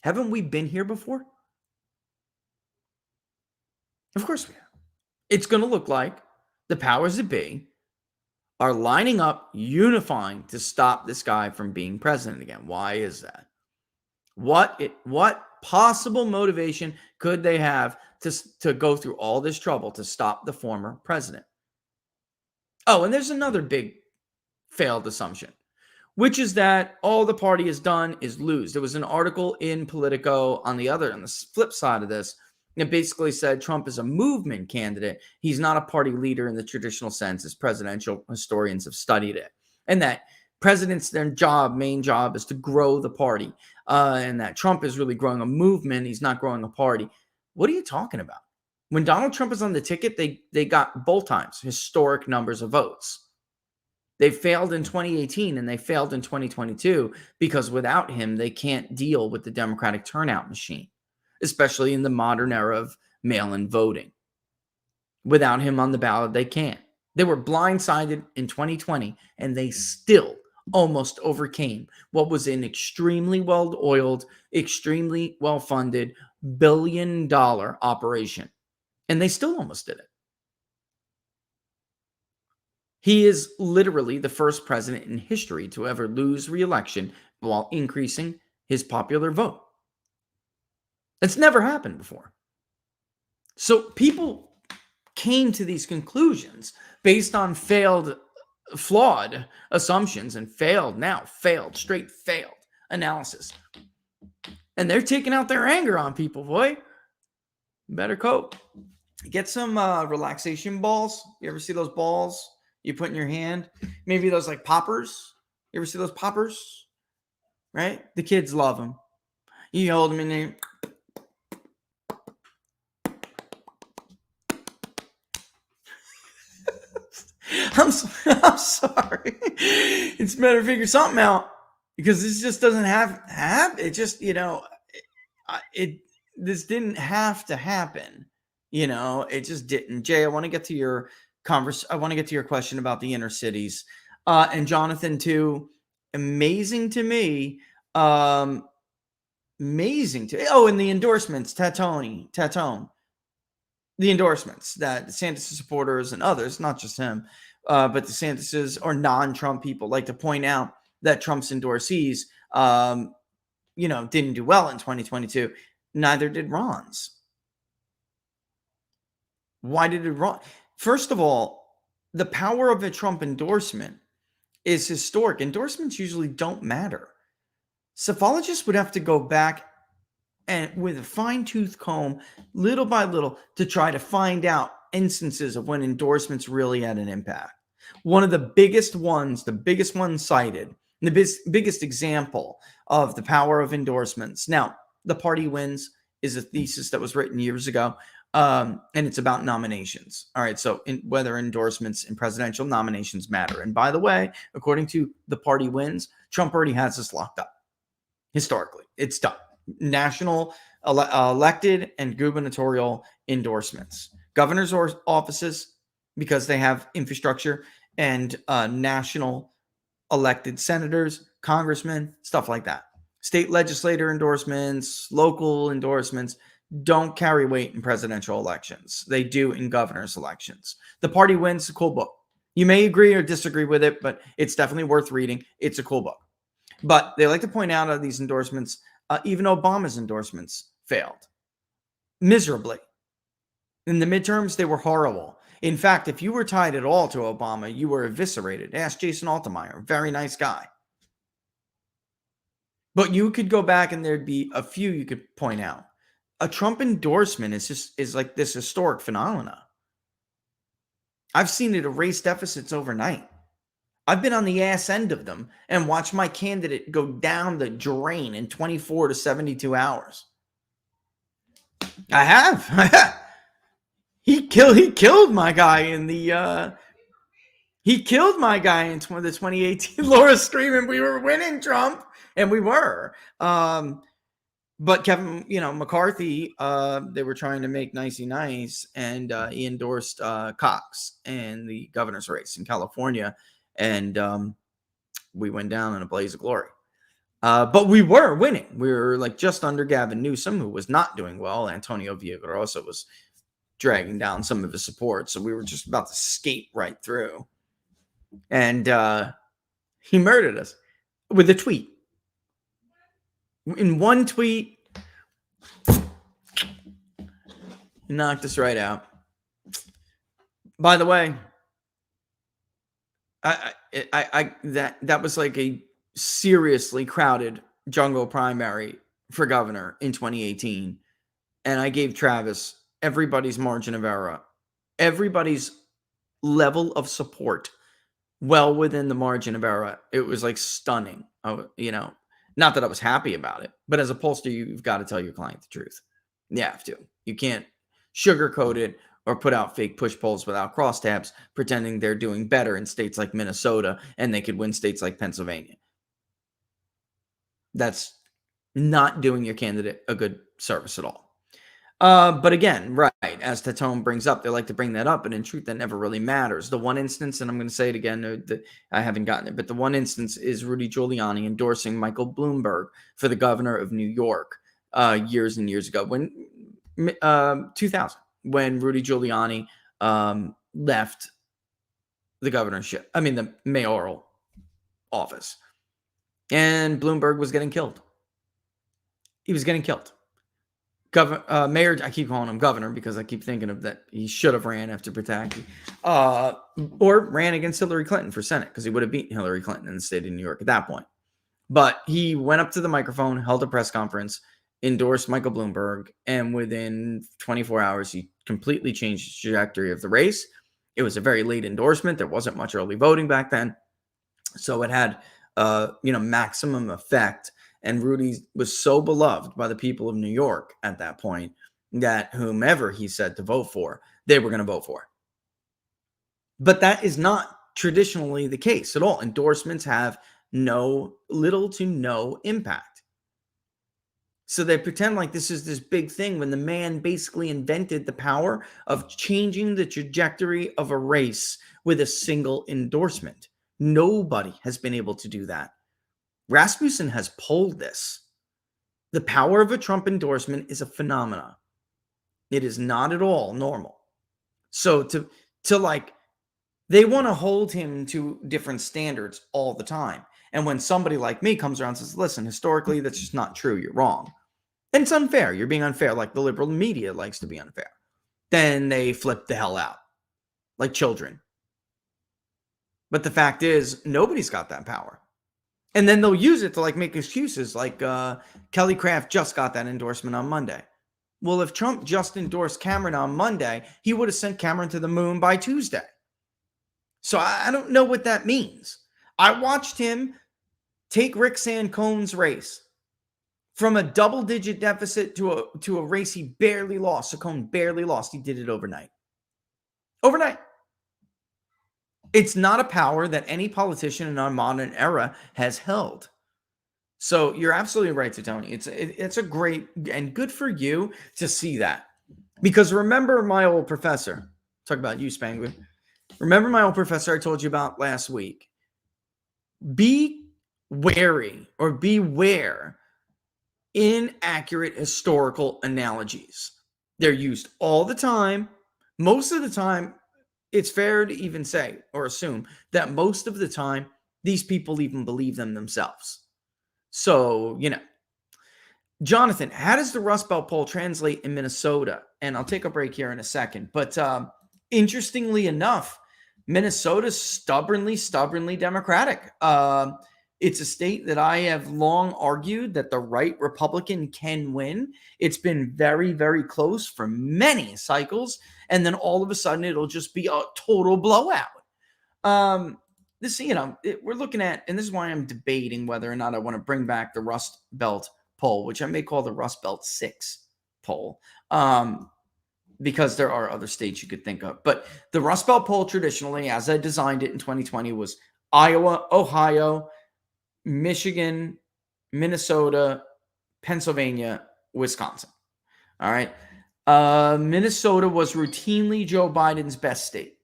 Haven't we been here before? Of course we have. It's going to look like the powers that be are lining up, unifying to stop this guy from being president again. Why is that? What possible motivation could they have to go through all this trouble to stop the former president? Oh, and there's another big failed assumption, which is that all the party has done is lose. There was an article in Politico on the flip side of this. It basically said Trump is a movement candidate. He's not a party leader in the traditional sense, as presidential historians have studied it. And that presidents, their main job is to grow the party. And that Trump is really growing a movement. He's not growing a party. What are you talking about? When Donald Trump is on the ticket, they got both times historic numbers of votes. They failed in 2018 and they failed in 2022 because without him, they can't deal with the Democratic turnout machine, especially in the modern era of mail-in voting. Without him on the ballot, they can't. They were blindsided in 2020, and they still almost overcame what was an extremely well-oiled, extremely well-funded billion-dollar operation. And they still almost did it. He is literally the first president in history to ever lose re-election while increasing his popular vote. It's never happened before. So people came to these conclusions based on flawed assumptions and failed analysis. And they're taking out their anger on people, boy. Better cope. Get some relaxation balls. You ever see those balls you put in your hand? Maybe those like poppers. You ever see those poppers? Right? The kids love them. You hold them in there. I'm sorry. It's better to figure something out because this just doesn't have it. Just, this didn't have to happen. It just didn't. Jay, I want to get to your question about the inner cities. And Jonathan too. Amazing to me. And the endorsements, Tatone. The endorsements that DeSantis supporters and others, not just him, but DeSantis or non-Trump people like to point out that Trump's endorsees, didn't do well in 2022. Neither did Ron's. Why did it Ron? First of all, the power of a Trump endorsement is historic. Endorsements usually don't matter. Psephologists would have to go back and with a fine-tooth comb, little by little, to try to find out instances of when endorsements really had an impact. One of the biggest ones cited, the biggest example of the power of endorsements. Now, the party wins is a thesis that was written years ago, and it's about nominations. All right, so whether endorsements in presidential nominations matter. And by the way, according to the party wins, Trump already has this locked up. Historically, it's done. National elected and gubernatorial endorsements. Governors' offices, because they have infrastructure, and national elected senators, congressmen, stuff like that. State legislator endorsements, local endorsements don't carry weight in presidential elections. They do in governor's elections. The party wins, a cool book. You may agree or disagree with it, but it's definitely worth reading. It's a cool book. But they like to point out these endorsements, even Obama's endorsements failed miserably. In the midterms, they were horrible. In fact, if you were tied at all to Obama, you were eviscerated. Ask Jason Altmaier, very nice guy. But you could go back and there'd be a few you could point out. A Trump endorsement is like this historic phenomena. I've seen it erase deficits overnight. I've been on the ass end of them and watched my candidate go down the drain in 24 to 72 hours. I have. He killed my guy in the he killed my guy in the 2018. Laura's screaming we were winning, Trump, and we were. But Kevin, McCarthy, they were trying to make nicey nice, and he endorsed Cox in the governor's race in California, and we went down in a blaze of glory. But we were winning. We were like just under Gavin Newsom, who was not doing well. Antonio Villaraigosa was dragging down some of his support, so we were just about to skate right through. And he murdered us with a tweet. In one tweet, he knocked us right out. By the way, that was like a seriously crowded jungle primary for governor in 2018, and I gave Travis everybody's margin of error, everybody's level of support, well within the margin of error. It was like stunning. Not that I was happy about it, but as a pollster, you've got to tell your client the truth. You have to. You can't sugarcoat it or put out fake push polls without crosstabs, pretending they're doing better in states like Minnesota and they could win states like Pennsylvania. That's not doing your candidate a good service at all. But again, right, as Tatone brings up, they like to bring that up, and in truth, that never really matters. The one instance, and I'm going to say it again, I haven't gotten it, but the one instance is Rudy Giuliani endorsing Michael Bloomberg for the governor of New York years and years ago, when 2000, when Rudy Giuliani left the governorship, the mayoral office, and Bloomberg was getting killed. He was getting killed. Mayor, I keep calling him governor because I keep thinking of that. He should have ran after Pataki, or ran against Hillary Clinton for Senate, because he would have beaten Hillary Clinton in the state of New York at that point. But he went up to the microphone, held a press conference, endorsed Michael Bloomberg, and within 24 hours, he completely changed the trajectory of the race. It was a very late endorsement. There wasn't much early voting back then, so it had maximum effect. And Rudy was so beloved by the people of New York at that point that whomever he said to vote for, they were going to vote for. But that is not traditionally the case at all. Endorsements have little to no impact. So they pretend like this is this big thing when the man basically invented the power of changing the trajectory of a race with a single endorsement. Nobody has been able to do that. Rasmussen has polled this. The power of a Trump endorsement is a phenomenon. It is not at all normal. So they want to hold him to different standards all the time. And when somebody like me comes around and says, listen, historically, that's just not true. You're wrong. And it's unfair. You're being unfair, like the liberal media likes to be unfair. Then they flip the hell out like children. But the fact is, nobody's got that power. And then they'll use it to make excuses, like Kelly Craft just got that endorsement on Monday. Well, if Trump just endorsed Cameron on Monday, he would have sent Cameron to the moon by Tuesday. So I don't know what that means. I watched him take Rick Sancone's race from a double-digit deficit to a race he barely lost. Saccone barely lost. He did it overnight. Overnight. It's not a power that any politician in our modern era has held. So you're absolutely right, Tony. It's a great and good for you to see that. Because remember my old professor, talk about you, Spangler. Remember my old professor I told you about last week. Be wary or beware inaccurate historical analogies. They're used all the time. Most of the time, it's fair to even say or assume that most of the time, these people even believe them themselves. So, Jonathan, how does the Rust Belt poll translate in Minnesota? And I'll take a break here in a second. But interestingly enough, Minnesota's stubbornly Democratic. It's a state that I have long argued that the right Republican can win. It's been very, very close for many cycles. And then all of a sudden it'll just be a total blowout. We're looking at, and this is why I'm debating whether or not I want to bring back the Rust Belt poll, which I may call the Rust Belt 6 poll, because there are other states you could think of. But the Rust Belt poll traditionally, as I designed it in 2020, was Iowa, Ohio, Michigan, Minnesota, Pennsylvania, Wisconsin. All right. Minnesota was routinely Joe Biden's best state.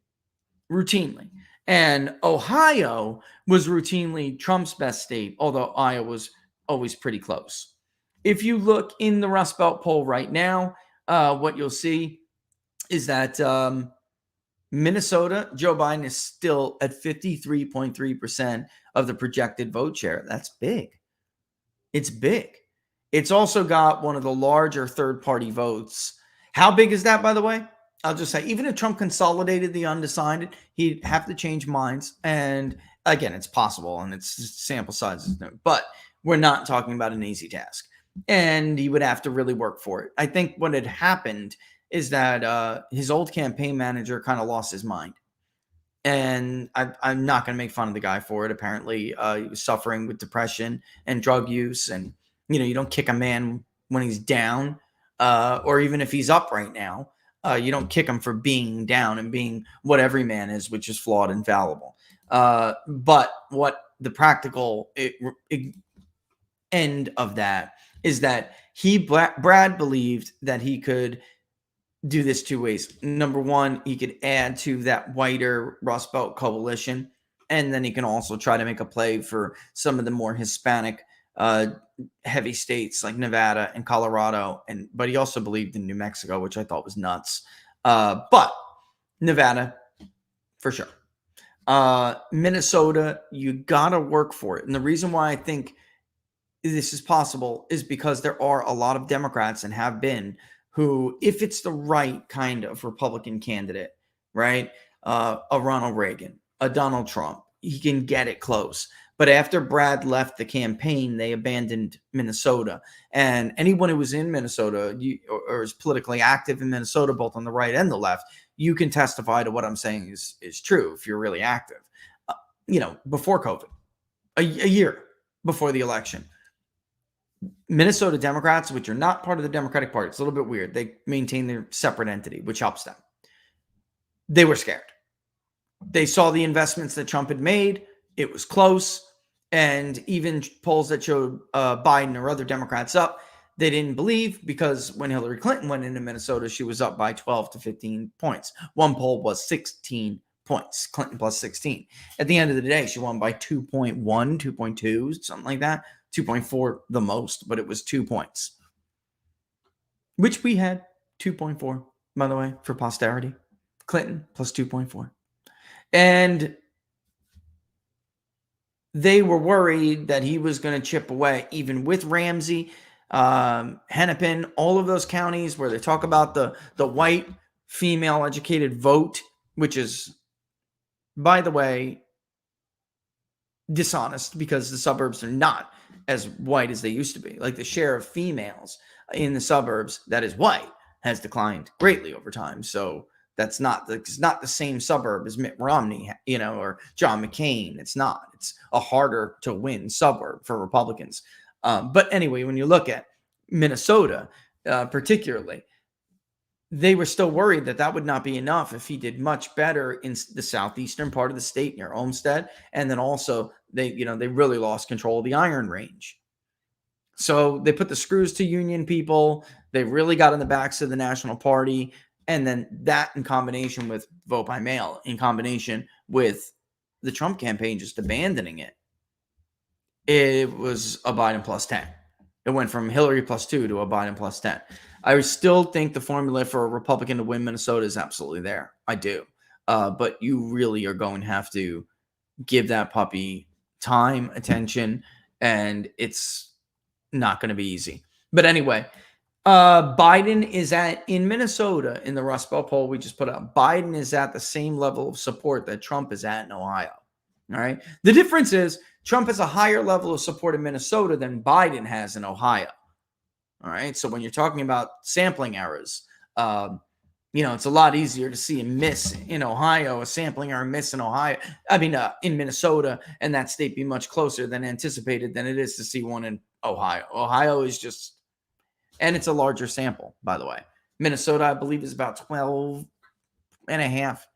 Routinely. And Ohio was routinely Trump's best state, although Iowa was always pretty close. If you look in the Rust Belt poll right now, what you'll see is that Minnesota, Joe Biden is still at 53.3% of the projected vote share. That's big. It's big. It's also got one of the larger third-party votes. How big is that, by the way? I'll just say, even if Trump consolidated the undecided, he'd have to change minds. And again, it's possible, and it's sample sizes, but we're not talking about an easy task. And he would have to really work for it. I think what had happened is that his old campaign manager kind of lost his mind. And I'm not going to make fun of the guy for it. Apparently, he was suffering with depression and drug use. And, you don't kick a man when he's down, or even if he's up right now. You don't kick him for being down and being what every man is, which is flawed and fallible. But what the practical end of that is that Brad believed that he could do this two ways. Number one, he could add to that whiter Rust Belt coalition, and then he can also try to make a play for some of the more Hispanic heavy states like Nevada and Colorado. But he also believed in New Mexico, which I thought was nuts. But Nevada, for sure. Minnesota, you got to work for it. And the reason why I think this is possible is because there are a lot of Democrats, and have been, who, if it's the right kind of Republican candidate, right? A Ronald Reagan, a Donald Trump, he can get it close. But after Brad left the campaign, they abandoned Minnesota. And anyone who was in Minnesota or is politically active in Minnesota, both on the right and the left, you can testify to what I'm saying is true if you're really active. Before COVID, a year before the election, Minnesota Democrats, which are not part of the Democratic Party, it's a little bit weird. They maintain their separate entity, which helps them. They were scared. They saw the investments that Trump had made. It was close. And even polls that showed Biden or other Democrats up, they didn't believe, because when Hillary Clinton went into Minnesota, she was up by 12 to 15 points. One poll was 16 points, Clinton plus 16. At the end of the day, she won by 2.1, 2.2, something like that. 2.4 the most, but it was 2 points, which we had 2.4, by the way, for posterity. Clinton plus 2.4. And they were worried that he was going to chip away, even with Ramsey, Hennepin, all of those counties where they talk about the white female educated vote, which is, by the way, dishonest, because the suburbs are not as white as they used to be. Like, the share of females in the suburbs that is white has declined greatly over time. So it's not the same suburb as Mitt Romney, or John McCain. It's not. It's a harder to win suburb for Republicans. But anyway, when you look at Minnesota, particularly, they were still worried that would not be enough if he did much better in the southeastern part of the state near Olmsted. And then also they really lost control of the Iron Range. So they put the screws to union people. They really got in the backs of the National Party. And then that, in combination with vote by mail, in combination with the Trump campaign just abandoning it, it was a Biden plus 10. It went from Hillary plus 2 to a Biden plus 10. I still think the formula for a Republican to win Minnesota is absolutely there. I do. But you really are going to have to give that puppy time, attention, and it's not going to be easy. But anyway, Biden is in Minnesota, in the Rust Belt poll we just put out, Biden is at the same level of support that Trump is at in Ohio. All right. The difference is Trump has a higher level of support in Minnesota than Biden has in Ohio. All right. So when you're talking about sampling errors, it's a lot easier to see a miss in Ohio, a sampling error miss in Ohio. In Minnesota, and that state be much closer than anticipated than it is to see one in Ohio. Ohio is just, and it's a larger sample, by the way. Minnesota, I believe, is about 12 and a half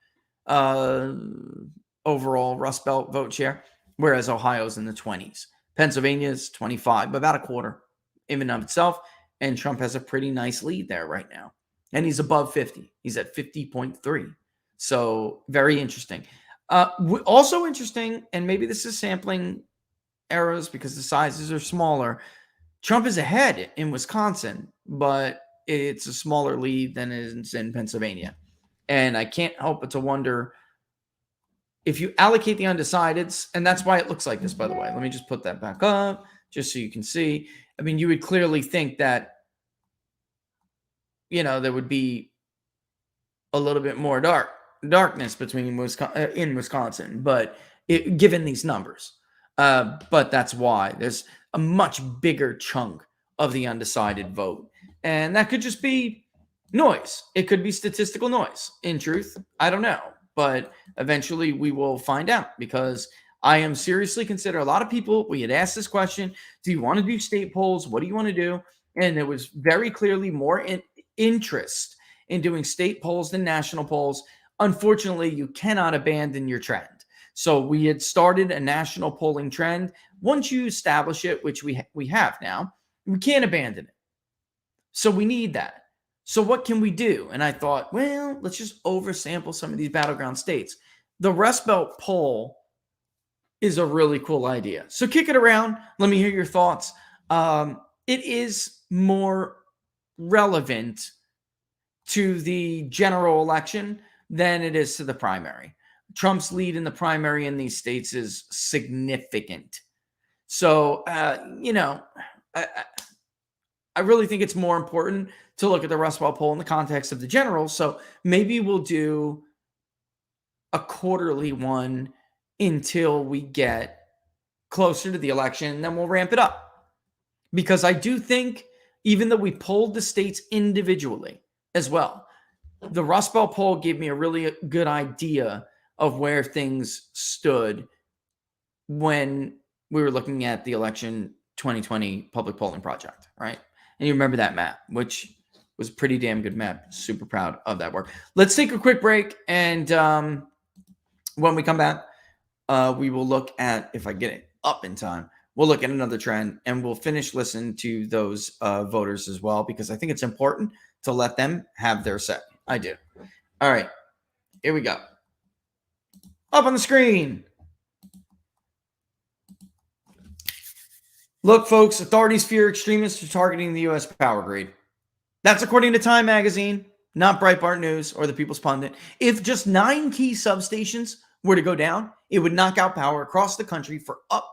overall Rust Belt vote share, whereas Ohio's in the 20s. Pennsylvania is 25, about a quarter in and of itself, and Trump has a pretty nice lead there right now. And he's above 50. He's at 50.3. So very interesting. Also interesting, and maybe this is sampling errors because the sizes are smaller. Trump is ahead in Wisconsin, but it's a smaller lead than it is in Pennsylvania. And I can't help but to wonder if you allocate the undecideds, and that's why it looks like this, by the way. Let me just put that back up just so you can see. You would clearly think that there would be a little bit more darkness between in Wisconsin, but given these numbers, but that's why there's a much bigger chunk of the undecided vote, and that could just be noise. It could be statistical noise. In truth, I don't know, but eventually we will find out, because I am seriously considering, a lot of people, we had asked this question: do you want to do state polls? What do you want to do? And there was very clearly more interest in doing state polls than national polls. Unfortunately, you cannot abandon your trend. So we had started a national polling trend. Once you establish it, which we have now, we can't abandon it. So we need that. So what can we do? And I thought, well, let's just oversample some of these battleground states. The Rust Belt poll is a really cool idea. So kick it around. Let me hear your thoughts. It is more relevant to the general election than it is to the primary. Trump's lead in the primary in these states is significant. So, I really think it's more important to look at the Rust Belt poll in the context of the general. So maybe we'll do a quarterly one until we get closer to the election, and then we'll ramp it up. Because I do think, even though we polled the states individually as well, the Rust Belt poll gave me a really good idea of where things stood when we were looking at the election 2020 public polling project, right? And you remember that map, which was a pretty damn good map. Super proud of that work. Let's take a quick break, and when we come back, we will look at, if I get it up in time, we'll look at another trend, and we'll finish listening to those voters as well, because I think it's important to let them have their say. I do. All right, here we go. Up on the screen. Look, folks, authorities fear extremists are targeting the U.S. power grid. That's according to Time magazine, not Breitbart News or the People's Pundit. If just 9 key substations were to go down, it would knock out power across the country for up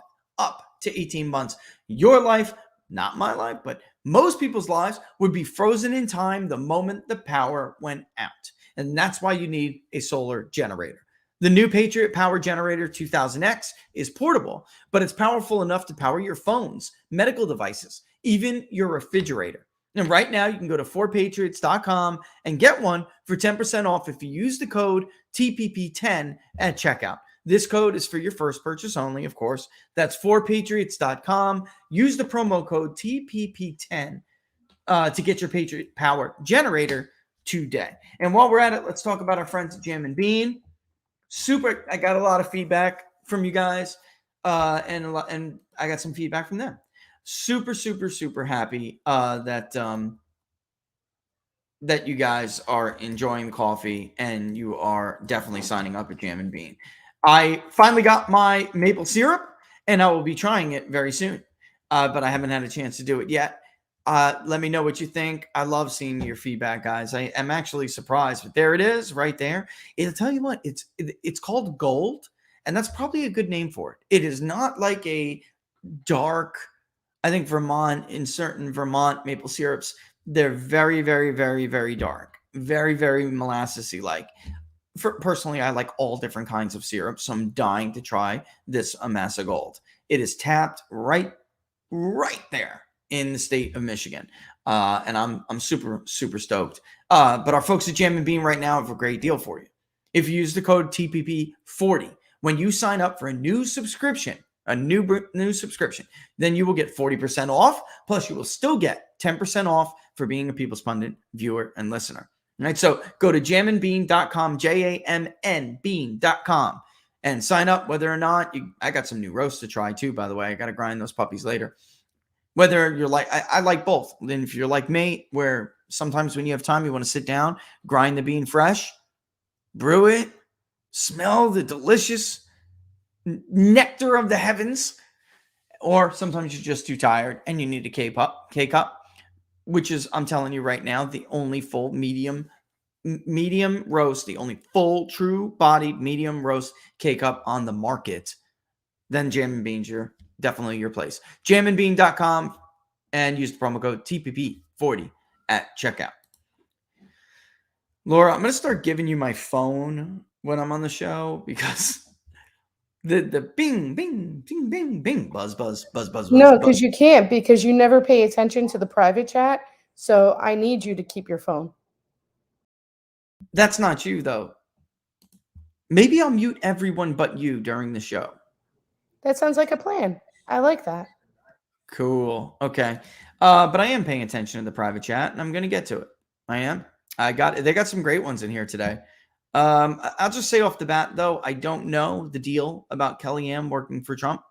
to 18 months. Your life, not my life, but most people's lives would be frozen in time the moment the power went out. And that's why you need a solar generator. The new Patriot Power Generator 2000X is portable, but it's powerful enough to power your phones, medical devices, even your refrigerator. And right now, you can go to 4patriots.com and get one for 10% off if you use the code TPP10 at checkout. This code is for your first purchase only, of course. That's 4patriots.com. Use the promo code TPP10 to get your Patriot Power Generator today. And while we're at it, let's talk about our friends at Jam and Bean. Super. I got a lot of feedback from you guys, and I got some feedback from them. Super happy that you guys are enjoying the coffee, and you are definitely signing up at Jam and Bean. I finally got my maple syrup, and I will be trying it very soon, but I haven't had a chance to do it yet. Let me know what you think. I love seeing your feedback, guys. I am actually surprised, but there it is right there. It'll tell you what, it's called Gold, and that's probably a good name for it. It is not like a dark, I think in certain Vermont maple syrups, they're very dark, very molassesy like. Personally, I like all different kinds of syrups, so I'm dying to try this Amasa Gold. It is tapped right there in the state of Michigan. And I'm super, super stoked. But our folks at Jam and Bean right now have a great deal for you. If you use the code TPP40, when you sign up for a new subscription, new subscription, then you will get 40% off. Plus, you will still get 10% off for being a People's Pundit viewer and listener. All right, so go to jamandbean.com, JAMN-bean.com, and sign up. Whether or not I got some new roasts to try too, by the way. I got to grind those puppies later. Whether you're like, I like both. Then if you're like me, where sometimes when you have time, you want to sit down, grind the bean fresh, brew it, smell the delicious nectar of the heavens, or sometimes you're just too tired and you need a K-cup, which is, I'm telling you right now, the only full medium roast, the only full true bodied medium roast K-cup on the market. Then Jam and Beans, you're definitely your place. Jamandbean.com and use the promo code TPP40 at checkout. Laura, I'm going to start giving you my phone when I'm on the show because the bing, bing, bing, bing, bing, buzz, buzz, buzz, buzz. No, because you can't, because you never pay attention to the private chat. So I need you to keep your phone. That's not you, though. Maybe I'll mute everyone but you during the show. That sounds like a plan. I like that. Cool. Okay. But I am paying attention to the private chat, and I'm going to get to it. I am. They got some great ones in here today. I'll just say off the bat, though, I don't know the deal about Kellyanne working for Trump.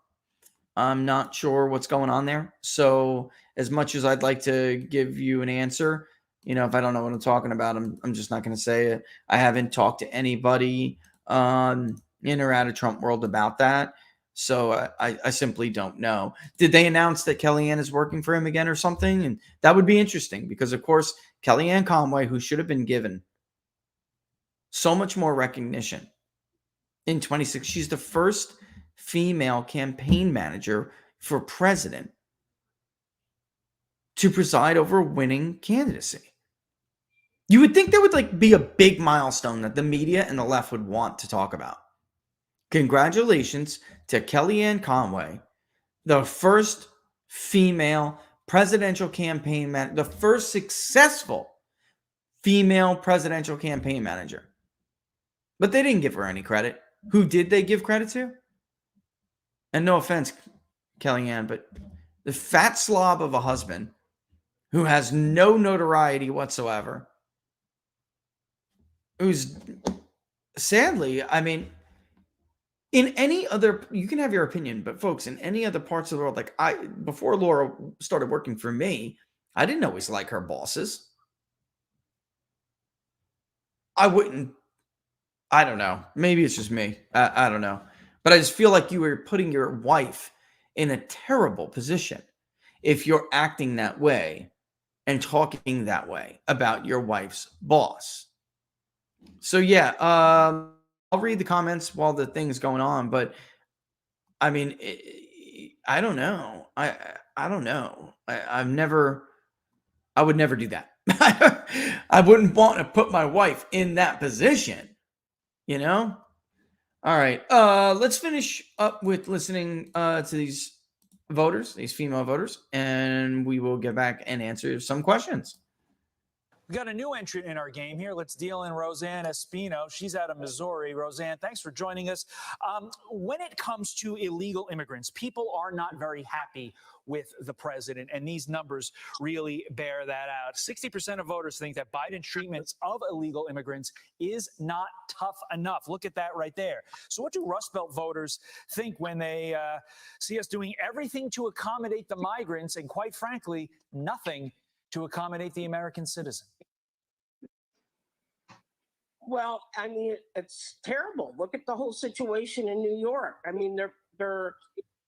I'm not sure what's going on there. So as much as I'd like to give you an answer, if I don't know what I'm talking about, I'm just not going to say it. I haven't talked to anybody in or out of Trump world about that. So I simply don't know. Did they announce that Kellyanne is working for him again or something? And that would be interesting because, of course, Kellyanne Conway, who should have been given so much more recognition in 26, she's the first female campaign manager for president to preside over a winning candidacy. You would think that would be a big milestone that the media and the left would want to talk about. Congratulations to Kellyanne Conway, the first female presidential campaign manager, the first successful female presidential campaign manager. But they didn't give her any credit. Who did they give credit to? And no offense, Kellyanne, but the fat slob of a husband who has no notoriety whatsoever, who's sadly, in any other, you can have your opinion, but folks, in any other parts of the world, before Laura started working for me, I didn't always like her bosses. I don't know. Maybe it's just me. I don't know. But I just feel like you were putting your wife in a terrible position if you're acting that way and talking that way about your wife's boss. So yeah, I'll read the comments while the thing's going on, but I don't know. I don't know. I would never do that. I wouldn't want to put my wife in that position, All right. Let's finish up with listening to these voters, these female voters, and we will get back and answer some questions. We got a new entrant in our game here. Let's deal in Roseanne Espino. She's out of Missouri. Roseanne, thanks for joining us. When it comes to illegal immigrants, people are not very happy with the president, and these numbers really bear that out. 60% of voters think that Biden's treatment of illegal immigrants is not tough enough. Look at that right there. So what do Rust Belt voters think when they see us doing everything to accommodate the migrants and, quite frankly, nothing to accommodate the American citizen? Well, it's terrible. Look at the whole situation in New York. They're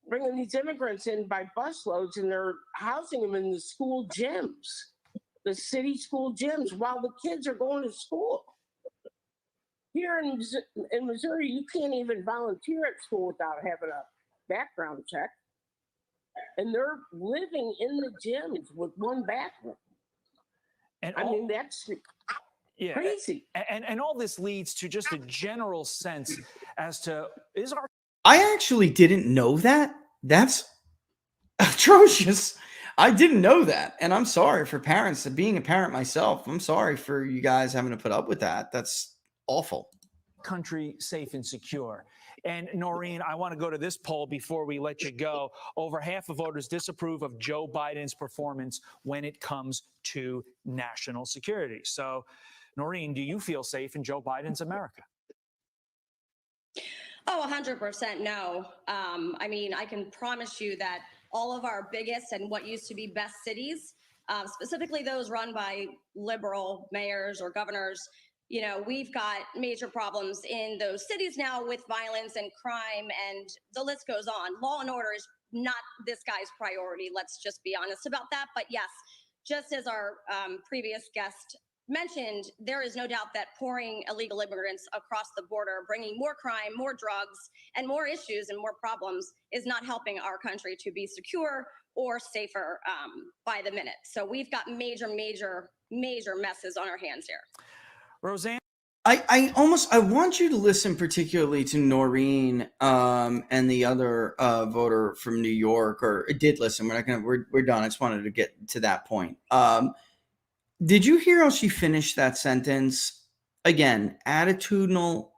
bringing these immigrants in by busloads, and they're housing them in the school gyms, the city school gyms, while the kids are going to school. Here in Missouri, you can't even volunteer at school without having a background check. And they're living in the gyms with one bathroom. And that's crazy. And all this leads to just a general sense as to, I actually didn't know that. That's atrocious. I didn't know that. And I'm sorry for parents. Being a parent myself, I'm sorry for you guys having to put up with that. That's awful. Country safe and secure. And Noreen, I want to go to this poll before we let you go. Over half of voters disapprove of Joe Biden's performance when it comes to national security. So, Noreen, do you feel safe in Joe Biden's America? Oh, 100% no. I mean, I can promise you that all of our biggest and what used to be best cities, specifically those run by liberal mayors or governors, you know, we've got major problems in those cities now with violence and crime, and the list goes on. Law and order is not this guy's priority. Let's just be honest about that. But yes, just as our previous guest mentioned, there is no doubt that pouring illegal immigrants across the border, bringing more crime, more drugs, and more issues and more problems is not helping our country to be secure or safer by the minute. So we've got major messes on our hands here. Roseanne? I want you to listen particularly to Noreen and the other voter from New York, or did listen. We're done. I just wanted to get to that point. Did you hear how she finished that sentence? Again, attitudinal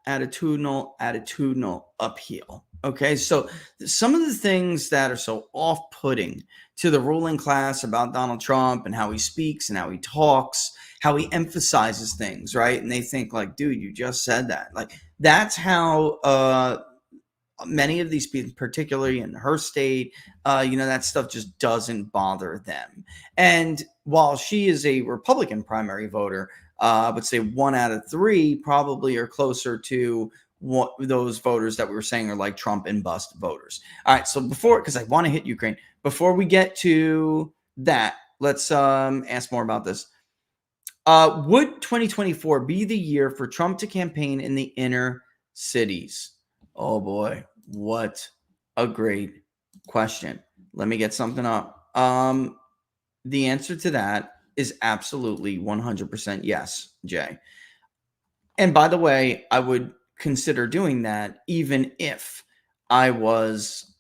upheaval. Okay, so some of the things that are so off-putting to the ruling class about Donald Trump and how he speaks and how he talks, how he emphasizes things, right? And they think like, dude, you just said that. Like, that's how many of these people, particularly in her state, that stuff just doesn't bother them. And while she is a Republican primary voter, I would say 1 out of 3 probably are closer to what those voters that we were saying are like Trump and bust voters. All right, so because I want to hit Ukraine, before we get to that, let's ask more about this. Would 2024 be the year for Trump to campaign in the inner cities? Oh boy, what a great question. Let me get something up. The answer to that is absolutely 100% yes, Jay. And by the way, I would consider doing that even if I was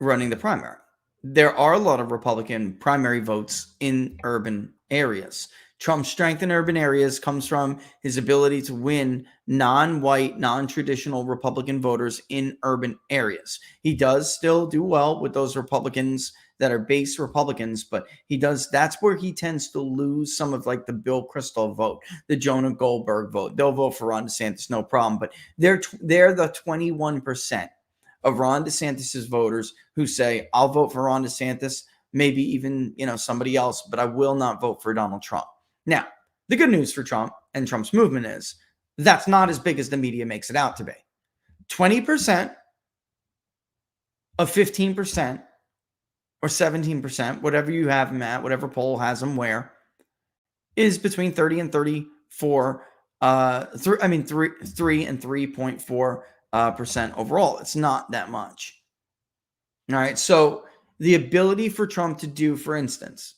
running the primary. There are a lot of Republican primary votes in urban areas. Trump's strength in urban areas comes from his ability to win non-white, non-traditional Republican voters in urban areas. He does still do well with those Republicans that are base Republicans, but that's where he tends to lose some of like the Bill Kristol vote, the Jonah Goldberg vote. They'll vote for Ron DeSantis, no problem, but they're the 21% of Ron DeSantis's voters who say, I'll vote for Ron DeSantis, maybe even, somebody else, but I will not vote for Donald Trump. Now, the good news for Trump and Trump's movement is that's not as big as the media makes it out to be. 20% of 15% or 17%, whatever you have them at, whatever poll has them where, is between 30 and 34, 3 and 3.4% overall. It's not that much. All right. So the ability for Trump to do, for instance,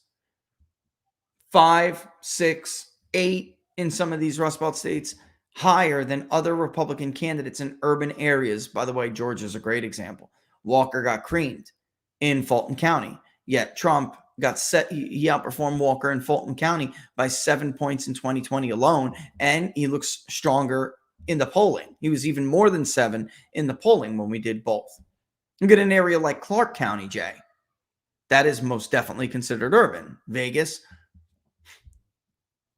5, 6, 8 in some of these Rust Belt states, higher than other Republican candidates in urban areas. By the way, Georgia's a great example. Walker got creamed in Fulton County, yet Trump got set. He outperformed Walker in Fulton County by 7 points in 2020 alone, and he looks stronger in the polling. He was even more than 7 in the polling when we did both. Look at an area like Clark County, Jay. That is most definitely considered urban. Vegas,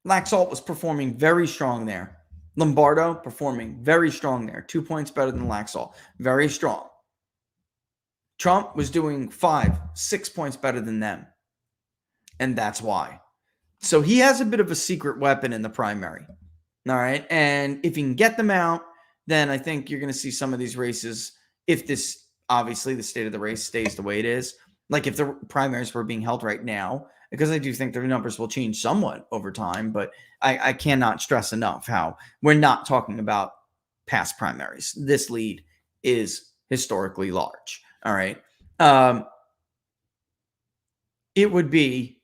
Laxalt was performing very strong there. Lombardo performing very strong there. 2 points better than Laxalt. Very strong. Trump was doing 5, 6 points better than them. And that's why. So he has a bit of a secret weapon in the primary. All right. And if he can get them out, then I think you're going to see some of these races, if this, obviously the state of the race stays the way it is, like if the primaries were being held right now, because I do think the numbers will change somewhat over time, but I cannot stress enough how we're not talking about past primaries. This lead is historically large. All right. It would be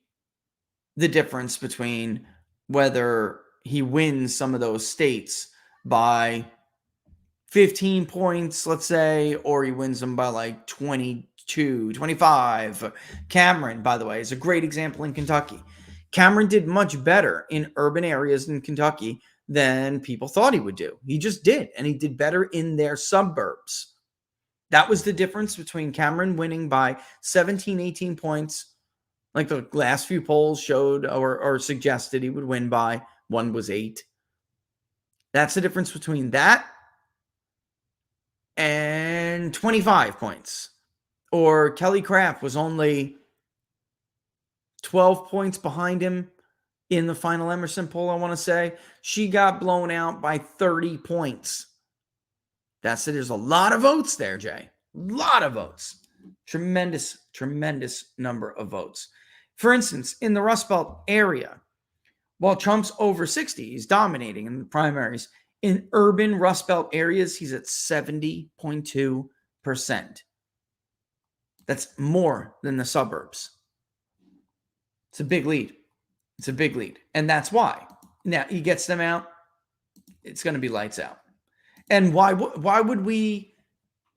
the difference between whether he wins some of those states by 15 points, let's say, or he wins them by like 22, 25. Cameron, by the way, is a great example in Kentucky. Cameron did much better in urban areas in Kentucky than people thought he would do. He just did, and he did better in their suburbs. That was the difference between Cameron winning by 17, 18 points, like the last few polls showed or suggested he would win by. One was 8. That's the difference between that and 25 points. Or Kelly Craft was only 12 points behind him in the final Emerson poll, I want to say. She got blown out by 30 points. There's a lot of votes there, Jay. A lot of votes. Tremendous, tremendous number of votes. For instance, in the Rust Belt area, while Trump's over 60, he's dominating in the primaries. In urban Rust Belt areas, he's at 70.2%. That's more than the suburbs. It's a big lead. It's a big lead. And that's why. Now, he gets them out, it's going to be lights out. And why would we,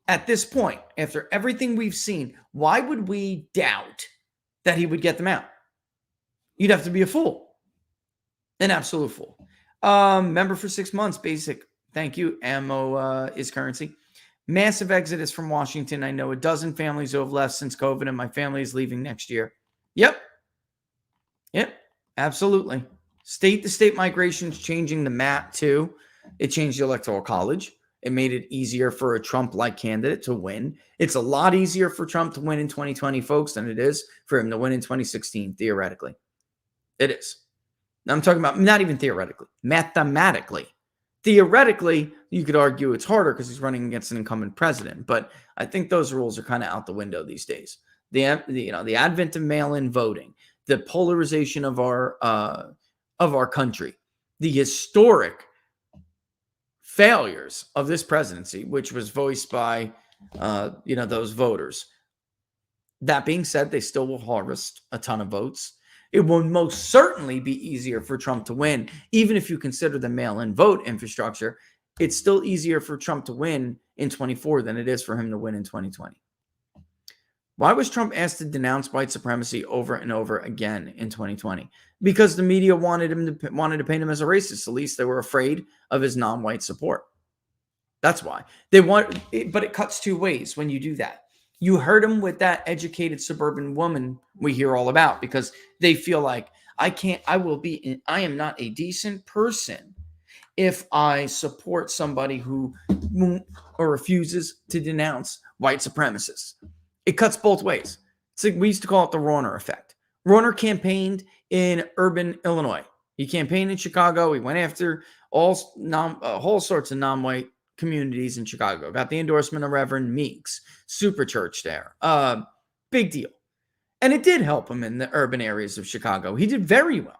at this point, after everything we've seen, why would we doubt that he would get them out? You'd have to be a fool. An absolute fool. Member for 6 months, basic. Thank you. Ammo is currency. Massive exodus from Washington. I know a dozen families who have left since COVID, and my family is leaving next year. Yep, absolutely. State-to-state migration is changing the map, too. It changed the Electoral College. It made it easier for a Trump-like candidate to win. It's a lot easier for Trump to win in 2020, folks, than it is for him to win in 2016, theoretically. It is. Now, I'm talking about not even theoretically, mathematically. Theoretically, you could argue it's harder because he's running against an incumbent president, but I think those rules are kind of out the window these days. The advent of mail-in voting, the polarization of our country, the historic failures of this presidency, which was voiced by those voters. That being said, they still will harvest a ton of votes. It will most certainly be easier for Trump to win, even if you consider the mail-in vote infrastructure. It's still easier for Trump to win in 24 than it is for him to win in 2020. Why was Trump asked to denounce white supremacy over and over again in 2020? Because the media wanted to paint him as a racist. At least they were afraid of his non-white support. That's why. But it cuts two ways when you do that. You hurt him with that educated suburban woman we hear all about because they feel like I am not a decent person if I support somebody who refuses to denounce white supremacists. It cuts both ways. It's like we used to call it the Rauner effect. Rauner campaigned in urban Illinois. He campaigned in Chicago. He went after a whole sorts of non-white communities in Chicago. Got the endorsement of Reverend Meeks, super church there. Big deal. And it did help him in the urban areas of Chicago. He did very well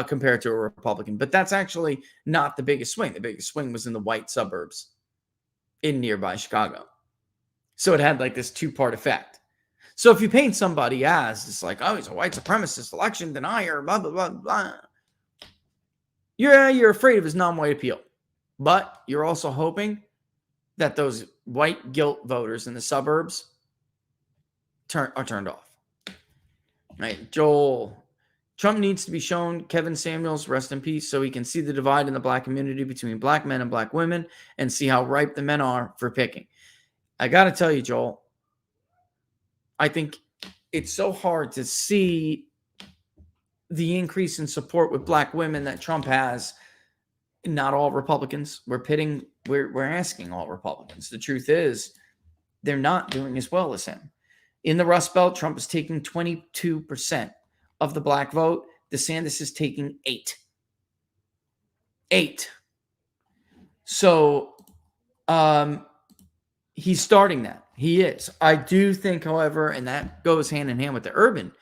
compared to a Republican, but that's actually not the biggest swing. The biggest swing was in the white suburbs in nearby Chicago. So it had like this two-part effect. So if you paint somebody as, it's like, oh, he's a white supremacist, election denier, blah, blah, blah, blah. You're afraid of his non-white appeal. But you're also hoping that those white guilt voters in the suburbs are turned off. Right, Joel. Trump needs to be shown Kevin Samuels, rest in peace, so he can see the divide in the black community between black men and black women and see how ripe the men are for picking. I got to tell you, Joel, I think it's so hard to see the increase in support with black women that Trump has. Not all Republicans. We're asking all Republicans. The truth is, they're not doing as well as him. In the Rust Belt, Trump is taking 22% of the black vote. DeSantis is taking 8. So he's starting that. He is. I do think, however, and that goes hand in hand with the urban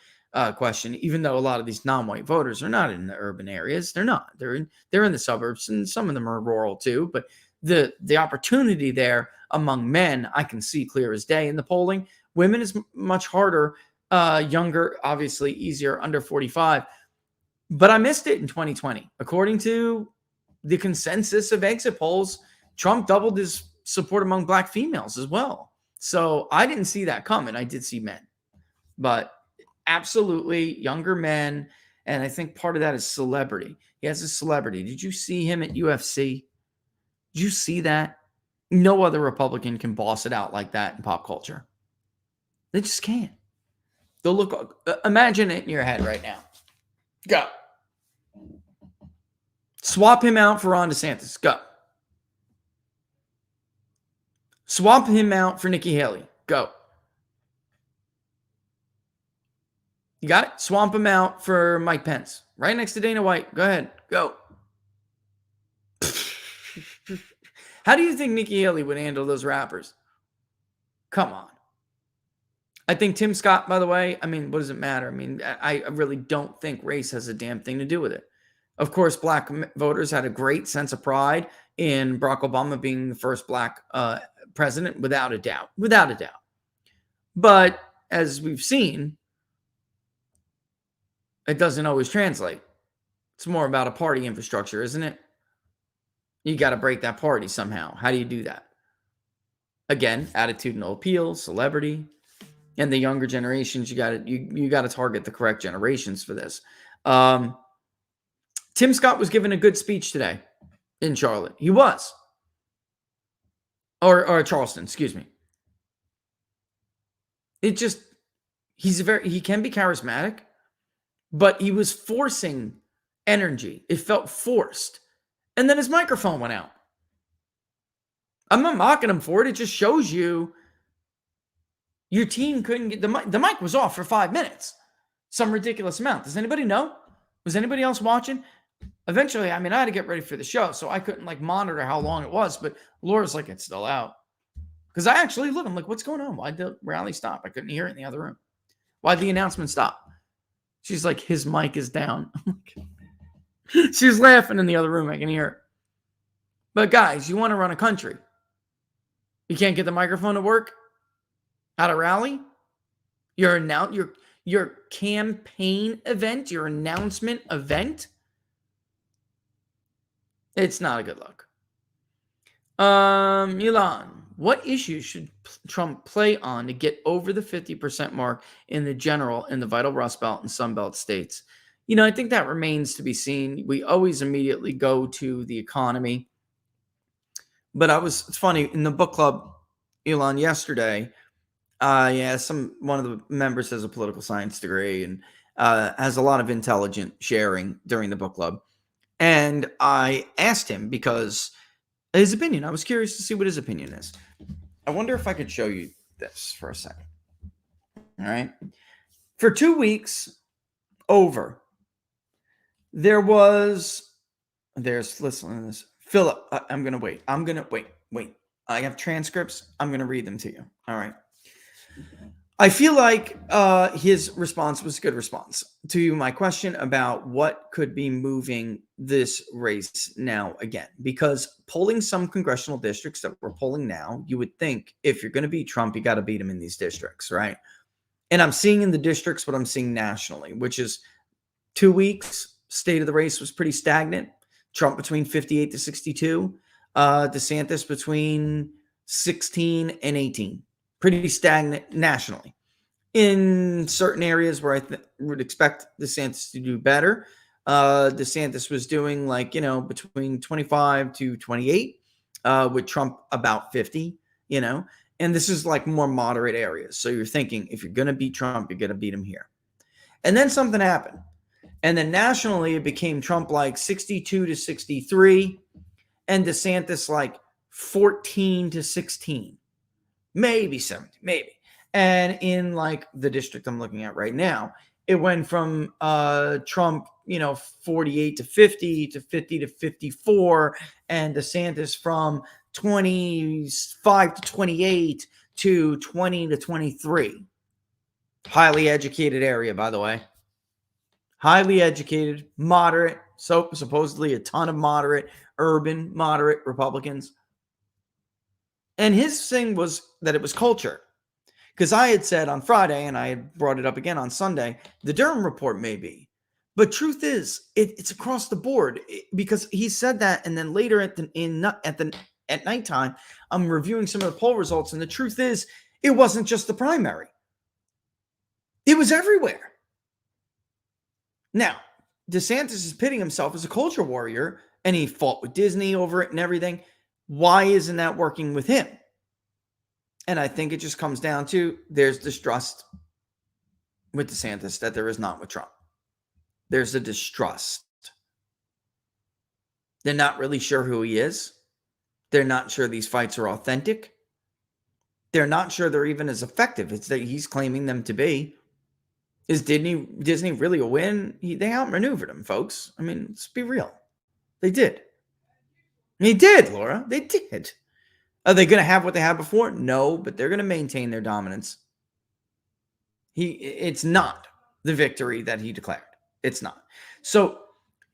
question, even though a lot of these non-white voters are not in the urban areas. They're not. They're in the suburbs, and some of them are rural too. But the opportunity there among men, I can see clear as day in the polling. Women is much harder. Younger, obviously easier, under 45. But I missed it in 2020. According to the consensus of exit polls, Trump doubled his support among black females as well. So I didn't see that coming. I did see men, but absolutely younger men. And I think part of that is celebrity. He has a celebrity. Did you see him at UFC? Did you see that? No other Republican can boss it out like that in pop culture. They just can't. They'll look, imagine it in your head right now. Go. Swap him out for Ron DeSantis. Go. Swap him out for Nikki Haley. Go. You got it? Swamp him out for Mike Pence. Right next to Dana White. Go ahead. Go. How do you think Nikki Haley would handle those rappers? Come on. I think Tim Scott, by the way, I mean, what does it matter? I mean, I really don't think race has a damn thing to do with it. Of course, black voters had a great sense of pride in Barack Obama being the first black president, without a doubt. Without a doubt. But as we've seen, it doesn't always translate. It's more about a party infrastructure, isn't it? You got to break that party somehow. How do you do that? Again, attitudinal appeal, celebrity, and the younger generations. You got to target the correct generations for this. Tim Scott was giving a good speech today in Charlotte. He was, or Charleston, excuse me. It just he can be charismatic, but he was forcing energy. It felt forced. And then his microphone went out. I'm not mocking him for it. It just shows you your team couldn't get the mic was off for 5 minutes. Some ridiculous amount. Does anybody know? Was anybody else watching? Eventually, I mean, I had to get ready for the show, so I couldn't like monitor how long it was, but Laura's like, it's still out. Because I actually looked, I'm like, what's going on? Why'd the rally stop? I couldn't hear it in the other room. Why'd the announcement stop? She's like, his mic is down. She's laughing in the other room. I can hear her. But guys, you want to run a country. You can't get the microphone to work at a rally? Your campaign event, your announcement event? It's not a good look. Milan, what issues should Trump play on to get over the 50% mark in the general in the vital Rust Belt and Sun Belt states? You know, I think that remains to be seen. We always immediately go to the economy. But it's funny, in the book club, Elon, yesterday, one of the members has a political science degree and has a lot of intelligent sharing during the book club. And I asked him because his opinion, I was curious to see what his opinion is. I wonder if I could show you this for a second. All right. For 2 weeks over, listen to this. Philip, I'm going to wait. I have transcripts. I'm going to read them to you. All right. I feel like his response was a good response to my question about what could be moving this race now again. Because polling some congressional districts that we're polling now, you would think if you're going to beat Trump, you got to beat him in these districts, right? And I'm seeing in the districts what I'm seeing nationally, which is 2 weeks, state of the race was pretty stagnant. Trump between 58 to 62. DeSantis between 16 and 18. Pretty stagnant nationally. In certain areas where I would expect DeSantis to do better, DeSantis was doing between 25 to 28, with Trump about 50, and this is like more moderate areas. So you're thinking if you're going to beat Trump, you're going to beat him here. And then something happened. And then nationally, it became Trump like 62 to 63 and DeSantis like 14 to 16, maybe 17, maybe. And in like the district I'm looking at right now, it went from Trump, 48 to 50 to 50 to 54, and DeSantis from 25 to 28 to 20 to 23. Highly educated area, by the way. Highly educated, moderate, so supposedly a ton of moderate, urban, moderate Republicans. And his thing was that it was culture. Because I had said on Friday, and I had brought it up again on Sunday, the Durham report may be. But truth is, it's across the board. Because he said that, and then later at nighttime I'm reviewing some of the poll results, and the truth is, it wasn't just the primary. It was everywhere. Now, DeSantis is pitting himself as a culture warrior, and he fought with Disney over it and everything. Why isn't that working with him? And I think it just comes down to there's distrust with DeSantis that there is not with Trump. There's a distrust. They're not really sure who he is. They're not sure these fights are authentic. They're not sure they're even as effective as that he's claiming them to be. Is Disney really a win? They outmaneuvered him, folks. I mean, let's be real. They did. They did, Laura. They did. Are they going to have what they had before? No, but they're going to maintain their dominance. It's not the victory that he declared. It's not. So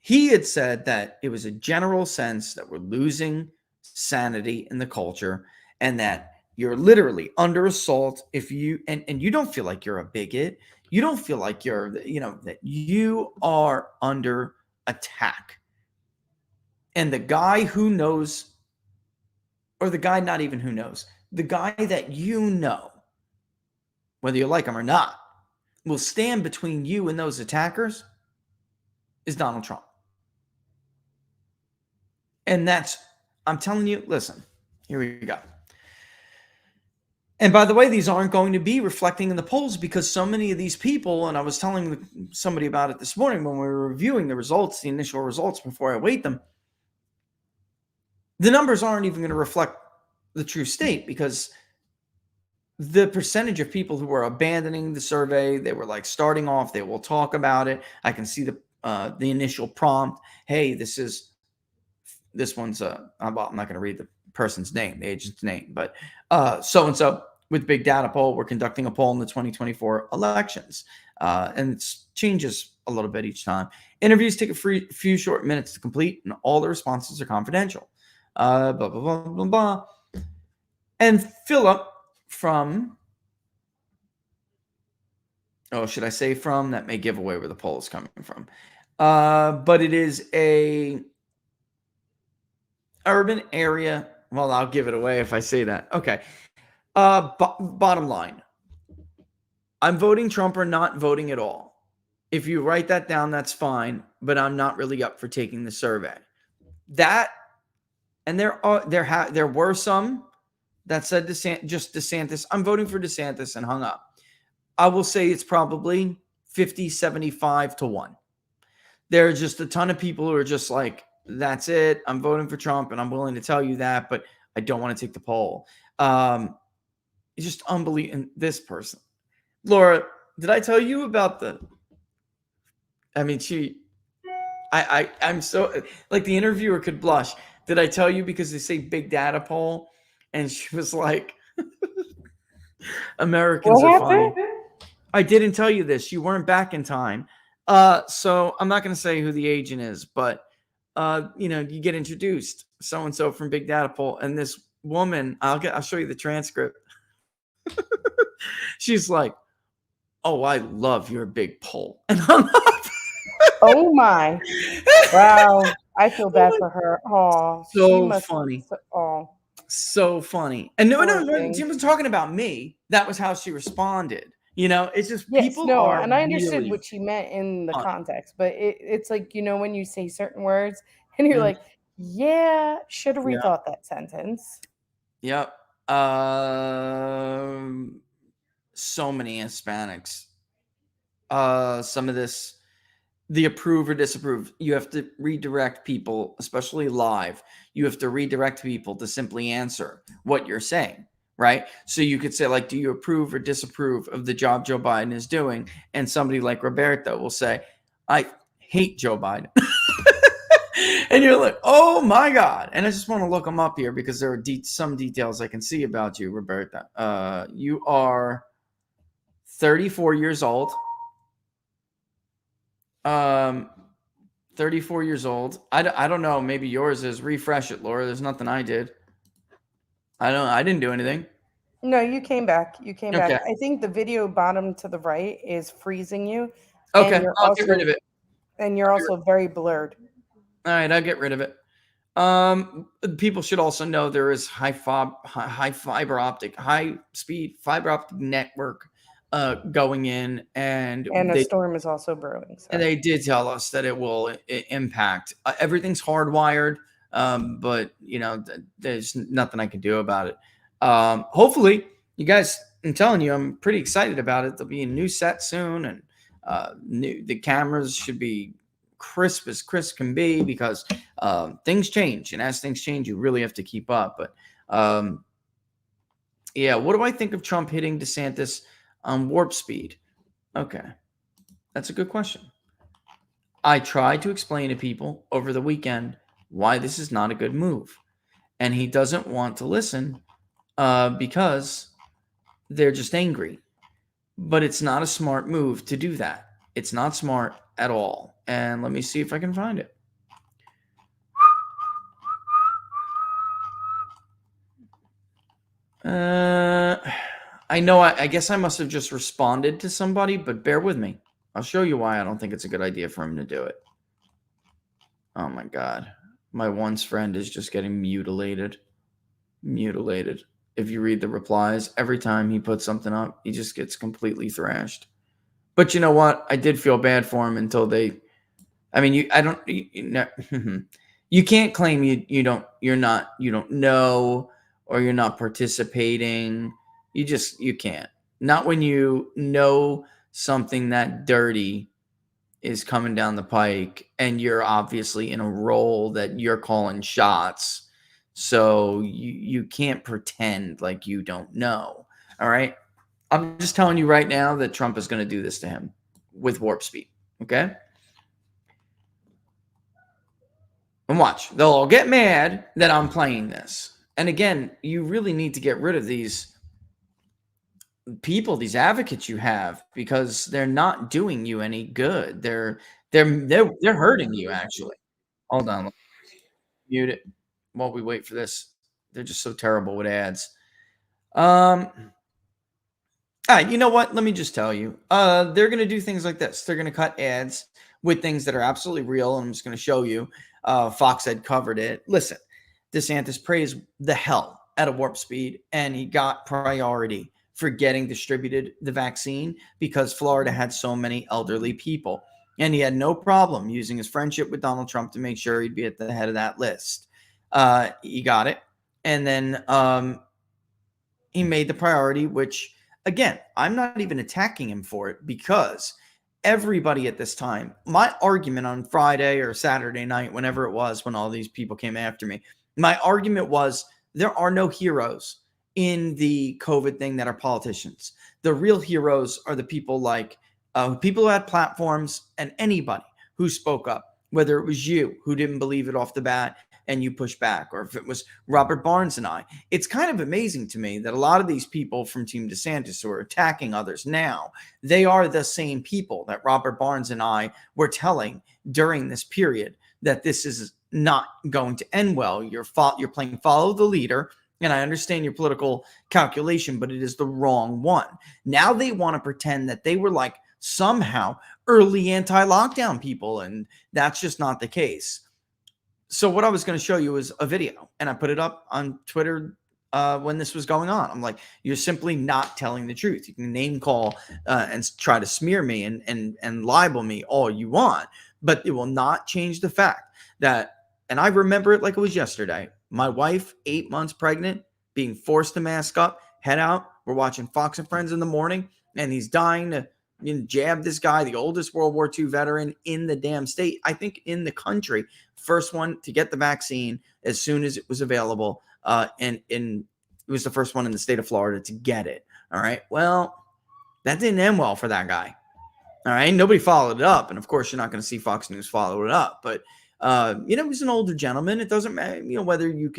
he had said that it was a general sense that we're losing sanity in the culture and that you're literally under assault if you, and you don't feel like you're a bigot. You don't feel like you're, that you are under attack. And the guy who knows, or the guy not even who knows, the guy that you know, whether you like him or not, will stand between you and those attackers is Donald Trump. And I'm telling you, listen, here we go. And by the way, these aren't going to be reflecting in the polls because so many of these people, and I was telling somebody about it this morning when we were reviewing the results, the initial results before I weight them, the numbers aren't even going to reflect the true state because the percentage of people who were abandoning the survey, they were like starting off, they will talk about it. I can see the initial prompt. Hey, this one's I'm not going to read the person's name, the agent's name, but so-and-so with big data poll, we're conducting a poll in the 2024 elections. And it changes a little bit each time. Interviews take a few short minutes to complete and all the responses are confidential. Blah, blah, blah, blah, blah. And Philip from, should I say from? That may give away where the poll is coming from. But it is a urban area. Well, I'll give it away if I say that. Okay. Bottom line. I'm voting Trump or not voting at all. If you write that down, that's fine. But I'm not really up for taking the survey. That, and there were some that said DeSantis. I'm voting for DeSantis and hung up. I will say it's probably 50-75-1. There are just a ton of people who are just like, that's it. I'm voting for Trump, and I'm willing to tell you that, but I don't want to take the poll. It's just unbelievable. This person, Laura, did I tell you about I'm so like the interviewer could blush. Did I tell you because they say big data poll, and she was like, Americans are funny. I didn't tell you this. You weren't back in time. So I'm not going to say who the agent is, but you get introduced so-and-so from big data poll. And this woman, I'll show you the transcript. She's like, oh, I love your big poll. And I'm like, oh my. Wow. I feel bad for her. Oh, so funny. So funny. And no, she was talking about me. That was how she responded. It's just people are. And I understood what she meant in the context, but it's like, when you say certain words and you're like, yeah, should have rethought that sentence. Yep. So many Hispanics. Some of this, the approve or disapprove, you have to redirect people, especially live. You have to redirect people to simply answer what you're saying. Right. So you could say, like, do you approve or disapprove of the job Joe Biden is doing? And somebody like Roberto will say, I hate Joe Biden. And you're like, oh, my God. And I just want to look them up here because there are some details I can see about you, Roberto. You are 34 years old. 34 years old. I don't know. Maybe yours is. Refresh it, Laura. There's nothing I did. I didn't do anything. No, you came back. Back. I think the video bottom to the right is freezing you. Okay, I'll get rid of it. And you're also very blurred. All right, I'll get rid of it. People should also know there is high speed fiber optic network going in, and a storm is also brewing. So. and they did tell us that it will impact. Everything's hardwired, but there's nothing I can do about it. Hopefully, you guys. I'm telling you, I'm pretty excited about it. There'll be a new set soon, and the cameras should be crisp as crisp can be, because things change, and as things change, you really have to keep up. But yeah, what do I think of Trump hitting DeSantis on warp speed? Okay, that's a good question. I tried to explain to people over the weekend why this is not a good move, and he doesn't want to listen because they're just angry. But it's not a smart move to do that. It's not smart at all. And let me see if I can find it. I know, I guess I must have just responded to somebody, but bear with me. I'll show you why I don't think it's a good idea for him to do it. Oh my God. My once friend is just getting mutilated. Mutilated. If you read the replies, every time he puts something up, he just gets completely thrashed. But you know what? I did feel bad for him until they. I mean, you can't claim you don't know, or you're not participating. You can't. Not when you know something that dirty is coming down the pike, and you're obviously in a role that you're calling shots. So you can't pretend like you don't know. All right. I'm just telling you right now that Trump is going to do this to him with warp speed. Okay. And watch. They'll all get mad that I'm playing this. And again, you really need to get rid of these people, these advocates you have, because they're not doing you any good. They're hurting you, actually. Hold on. Mute it while we wait for this. They're just so terrible with ads. All right, you know what? Let me just tell you. They're going to do things like this. They're going to cut ads with things that are absolutely real. And I'm just going to show you. Fox had covered it. Listen, DeSantis praised the hell out of warp speed, and he got priority for getting distributed the vaccine because Florida had so many elderly people. And he had no problem using his friendship with Donald Trump to make sure he'd be at the head of that list. He got it. And then he made the priority, which, again, I'm not even attacking him for it, because everybody at this time, my argument on Friday or Saturday night, whenever it was, when all these people came after me, my argument was there are no heroes in the COVID thing that are politicians. The real heroes are the people like people who had platforms, and anybody who spoke up, whether it was you who didn't believe it off the bat and you push back, or if it was Robert Barnes and I. It's kind of amazing to me that a lot of these people from Team DeSantis who are attacking others now, they are the same people that Robert Barnes and I were telling during this period that this is not going to end well. You're playing follow the leader, and I understand your political calculation, but it is the wrong one. Now they want to pretend that they were like somehow early anti-lockdown people, and that's just not the case. So what I was going to show you is a video, and I put it up on Twitter when this was going on. I'm like, you're simply not telling the truth. You can name call and try to smear me and libel me all you want, but it will not change the fact that, and I remember it like it was yesterday, my wife, 8 months pregnant, being forced to mask up, head out. We're watching Fox and Friends in the morning, and he's dying to jab this guy, the oldest World War II veteran in the damn state, I think in the country, first one to get the vaccine as soon as it was available. And it was the first one in the state of Florida to get it. All right. Well, that didn't end well for that guy. All right. Nobody followed it up. And of course, you're not going to see Fox News follow it up. But, he's an older gentleman. It doesn't matter, whether you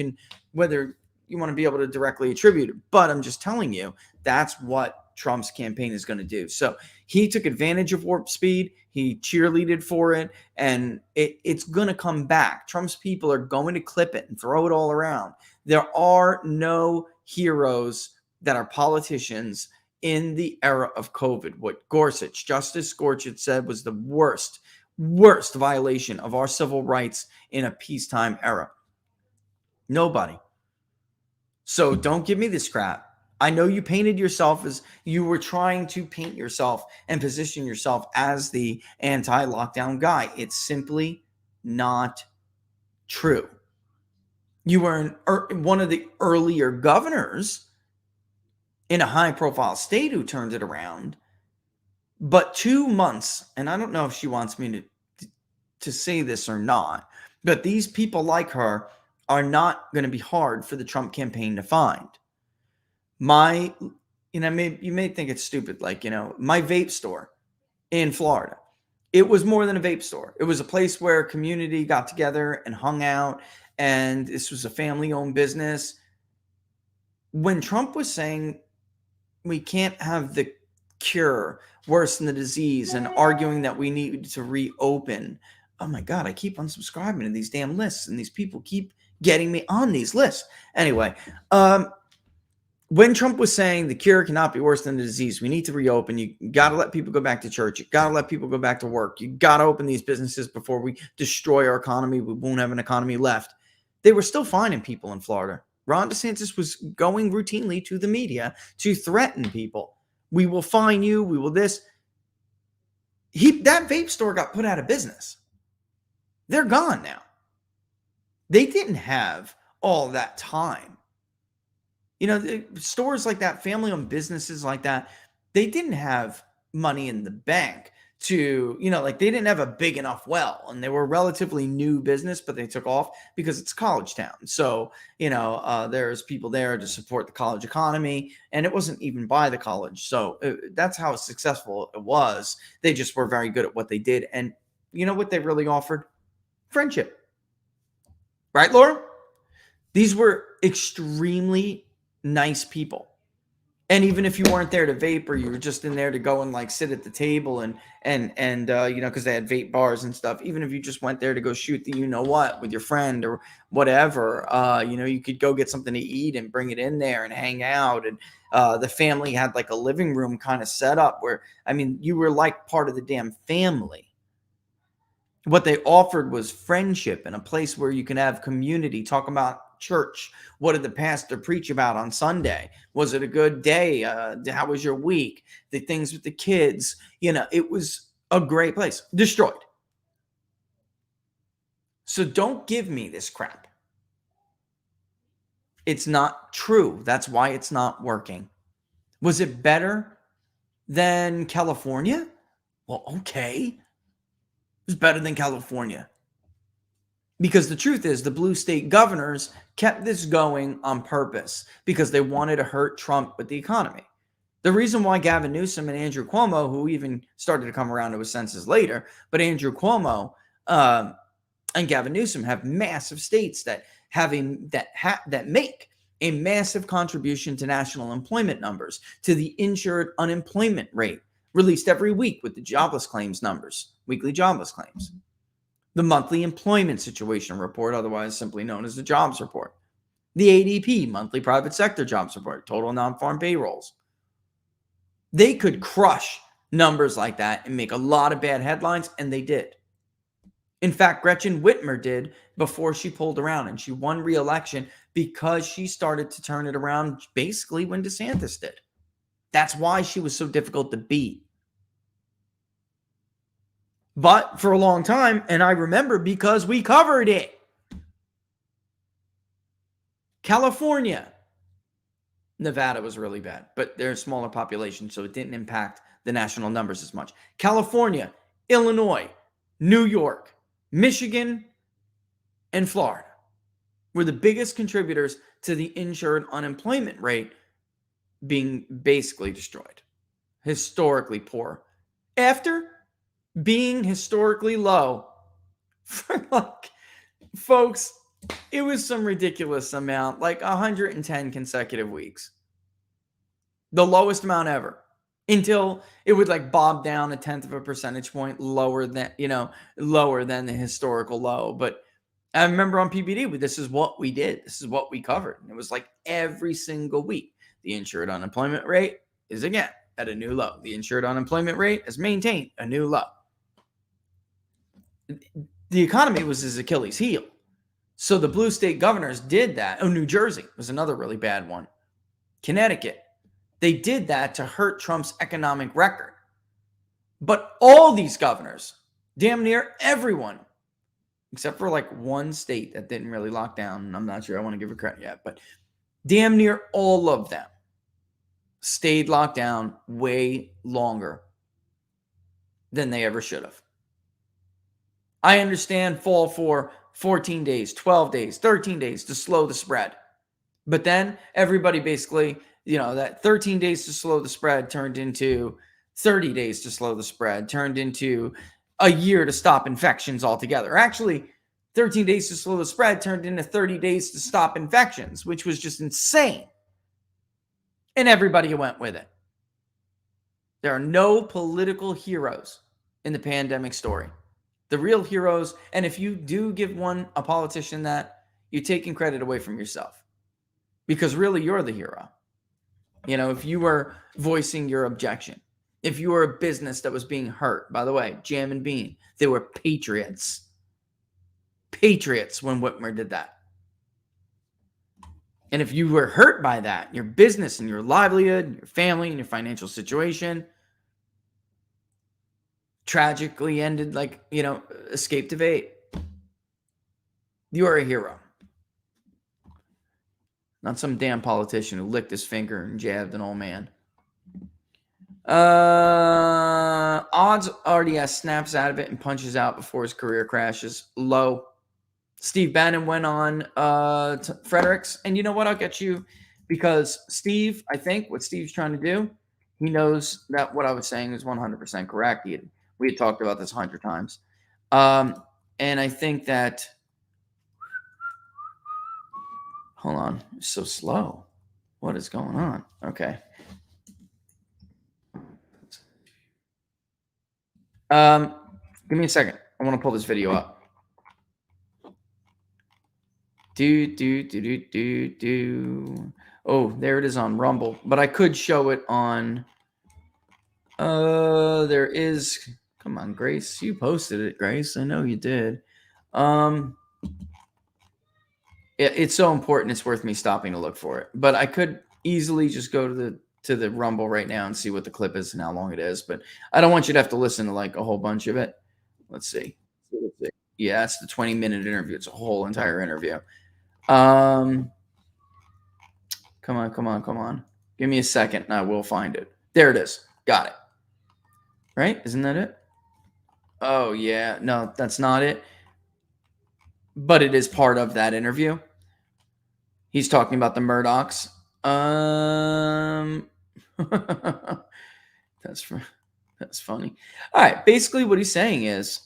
want to be able to directly attribute it. But I'm just telling you, that's what Trump's campaign is going to do. So he took advantage of warp speed. He cheerleaded for it, and it's going to come back. Trump's people are going to clip it and throw it all around. There are no heroes that are politicians in the era of COVID. What Justice Gorsuch said was the worst violation of our civil rights in a peacetime era. Nobody. So don't give me this crap. I know you painted yourself as you were trying to paint yourself and position yourself as the anti-lockdown guy. It's simply not true. You were one of the earlier governors in a high-profile state who turned it around. But 2 months, and I don't know if she wants me to say this or not, but these people like her are not going to be hard for the Trump campaign to find. You may think it's stupid, like, my vape store in Florida, it was more than a vape store. It was a place where a community got together and hung out, and this was a family-owned business. When Trump was saying we can't have the cure worse than the disease and arguing that we need to reopen, oh my God, I keep unsubscribing to these damn lists, and these people keep getting me on these lists. Anyway, when Trump was saying the cure cannot be worse than the disease, we need to reopen, you got to let people go back to church, you got to let people go back to work, you got to open these businesses before we destroy our economy, we won't have an economy left. They were still finding people in Florida. Ron DeSantis was going routinely to the media to threaten people. We will fine you, we will this. That vape store got put out of business. They're gone now. They didn't have all that time. Stores like that, family-owned businesses like that, they didn't have money in the bank to, they didn't have a big enough well, and they were relatively new business, but they took off because it's a college town. So, there's people there to support the college economy, and it wasn't even by the college. So that's how successful it was. They just were very good at what they did. And you know what they really offered? Friendship. Right, Laura? These were extremely nice people. And even if you weren't there to vape, or you were just in there to go and sit at the table and because they had vape bars and stuff, even if you just went there to go shoot the what with your friend or whatever, you could go get something to eat and bring it in there and hang out. And the family had a living room kind of set up where, you were like part of the damn family. What they offered was friendship and a place where you can have community, talk about church. What did the pastor preach about on Sunday? Was it a good day? How was your week? The things with the kids. It was a great place. Destroyed. So don't give me this crap. It's not true. That's why it's not working. Was it better than California? Well, okay. It was better than California. Because the truth is, the blue state governors kept this going on purpose because they wanted to hurt Trump with the economy. The reason why Gavin Newsom and Andrew Cuomo, who even started to come around to his senses later, but Andrew Cuomo and Gavin Newsom have massive states that make a massive contribution to national employment numbers, to the insured unemployment rate released every week with the jobless claims numbers, weekly jobless claims. The monthly employment situation report, otherwise simply known as the jobs report. The ADP, monthly private sector jobs report, total non-farm payrolls. They could crush numbers like that and make a lot of bad headlines, and they did. In fact, Gretchen Whitmer did before she pulled around, and she won re-election because she started to turn it around basically when DeSantis did. That's why she was so difficult to beat. But for a long time, and I remember because we covered it, California, Nevada was really bad, but they're a smaller population, so it didn't impact the national numbers as much. California, Illinois, New York, Michigan, and Florida were the biggest contributors to the insured unemployment rate being basically destroyed. Historically poor. After being historically low for folks, it was some ridiculous amount, 110 consecutive weeks. The lowest amount ever. Until it would bob down 1/10 of a percentage point lower than the historical low. But I remember on PBD, this is what we did. This is what we covered. And it was every single week. The insured unemployment rate is again at a new low. The insured unemployment rate has maintained a new low. The economy was his Achilles heel. So the blue state governors did that. Oh, New Jersey was another really bad one. Connecticut. They did that to hurt Trump's economic record. But all these governors, damn near everyone, except for like one state that didn't really lock down, and I'm not sure I want to give her credit yet, but damn near all of them stayed locked down way longer than they ever should have. I understand fall for 14 days, 12 days, 13 days to slow the spread. But then everybody basically, that 13 days to slow the spread turned into 30 days to slow the spread, turned into a year to stop infections altogether. Actually, 13 days to slow the spread turned into 30 days to stop infections, which was just insane. And everybody went with it. There are no political heroes in the pandemic story. The real heroes, and if you do give a politician that, you're taking credit away from yourself. Because really, you're the hero. If you were voicing your objection, if you were a business that was being hurt, by the way, Jam and Bean, they were patriots. Patriots when Whitmer did that. And if you were hurt by that, your business and your livelihood, and your family and your financial situation tragically ended escaped of eight. You are a hero. Not some damn politician who licked his finger and jabbed an old man. Odds RDS snaps out of it and punches out before his career crashes. Low. Steve Bannon went on to Fredericks. And you know what? I'll get you. Because Steve, I think what Steve's trying to do, he knows that what I was saying is 100% correct. We had talked about this 100 times. And I think that... Hold on. It's so slow. What is going on? Okay. Give me a second. I want to pull this video up. Oh, there it is on Rumble. But I could show it on... there is... Come on, Grace. You posted it, Grace. I know you did. It's so important. It's worth me stopping to look for it. But I could easily just go to the Rumble right now and see what the clip is and how long it is. But I don't want you to have to listen to like a whole bunch of it. Let's see. Yeah, it's the 20-minute interview. It's a whole entire interview. Come on. Give me a second and I will find it. There it is. Got it. Right? Isn't that it? Oh, yeah. No, that's not it. But it is part of that interview. He's talking about the Murdochs. That's funny. All right. Basically, what he's saying is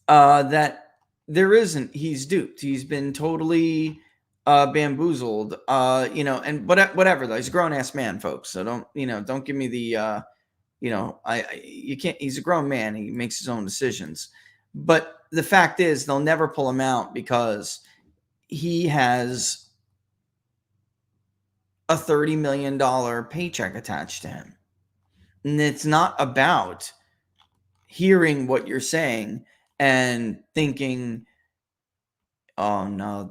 that he's duped. He's been totally bamboozled. And whatever. Though he's a grown ass man, folks. So don't give me the. You can't. He's a grown man. He makes his own decisions. But the fact is, they'll never pull him out because he has a $30 million paycheck attached to him. And it's not about hearing what you're saying and thinking, oh, no,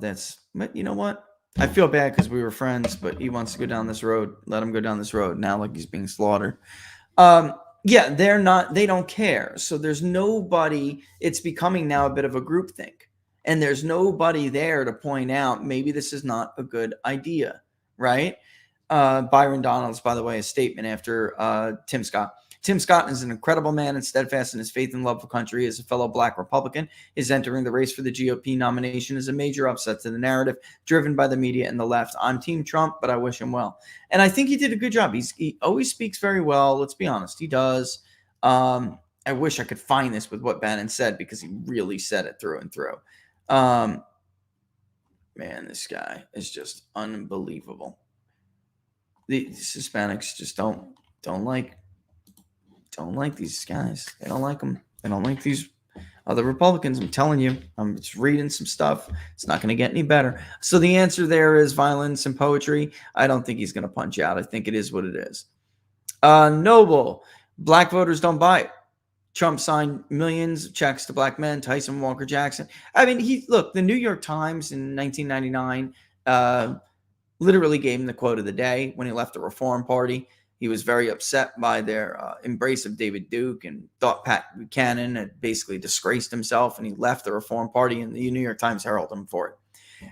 but you know what? I feel bad because we were friends, but he wants to go down this road. Let him go down this road now like he's being slaughtered. Yeah, they don't care. So there's nobody, it's becoming now a bit of a groupthink. And there's nobody there to point out, maybe this is not a good idea, right? Byron Donalds, by the way, a statement after Tim Scott. Tim Scott is an incredible man and steadfast in his faith and love for country. As a fellow Black Republican, is entering the race for the GOP nomination is a major upset to the narrative driven by the media and the left. I'm Team Trump, but I wish him well. And I think he did a good job. He always speaks very well. Let's be honest. He does. I wish I could find this with what Bannon said because he really said it through and through. Man, this guy is just unbelievable. These Hispanics just don't like these guys. They don't like them. They don't like these other Republicans. I'm telling you, I'm just reading some stuff. It's not going to get any better. So the answer there is violence and poetry. I don't think he's going to punch out. I think it is what it is. Noble, Black voters don't buy it. Trump signed millions of checks to black men, Tyson Walker Jackson. I mean, the New York Times in 1999 literally gave him the quote of the day when he left the Reform Party. He was very upset by their embrace of David Duke and thought Pat Buchanan had basically disgraced himself, and he left the Reform Party, and the New York Times heralded him for it.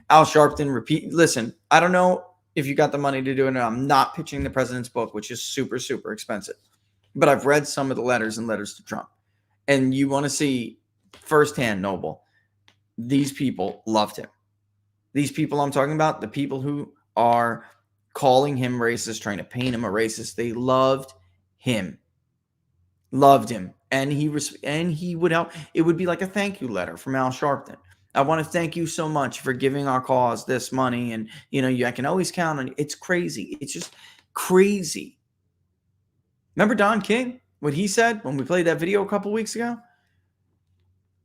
Al Sharpton, listen, I don't know if you got the money to do it. I'm not pitching the president's book, which is super, super expensive. But I've read some of the letters to Trump. And you want to see firsthand, Noble, these people loved him. These people I'm talking about, the people who are calling him racist, trying to paint him a racist, they loved him. Loved him. And he would help. It would be like a thank you letter from Al Sharpton. I want to thank you so much for giving our cause this money. And, I can always count on you. It's crazy. It's just crazy. Remember Don King? What he said when we played that video a couple weeks ago?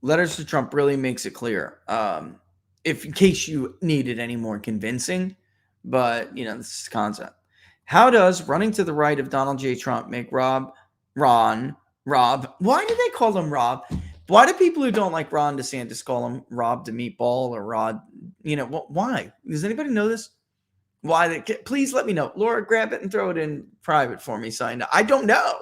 Letters to Trump really makes it clear. If in case you needed any more convincing, but this is the concept. How does running to the right of Donald J. Trump make Rob? Why do they call him Rob? Why do people who don't like Ron DeSantis call him Rob the Meatball or Rod? Why? Does anybody know this? Why? Please let me know. Laura, grab it and throw it in private for me. Sign up. I don't know.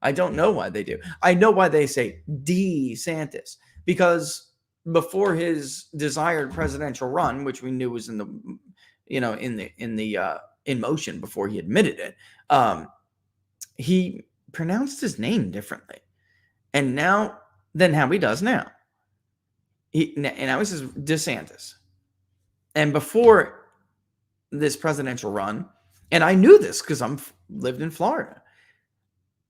I don't know why they do. I know why they say DeSantis, because before his desired presidential run, which we knew was in motion before he admitted it, he pronounced his name differently, and now than how he does now. Now he says DeSantis, and before this presidential run, and I knew this because I'm lived in Florida,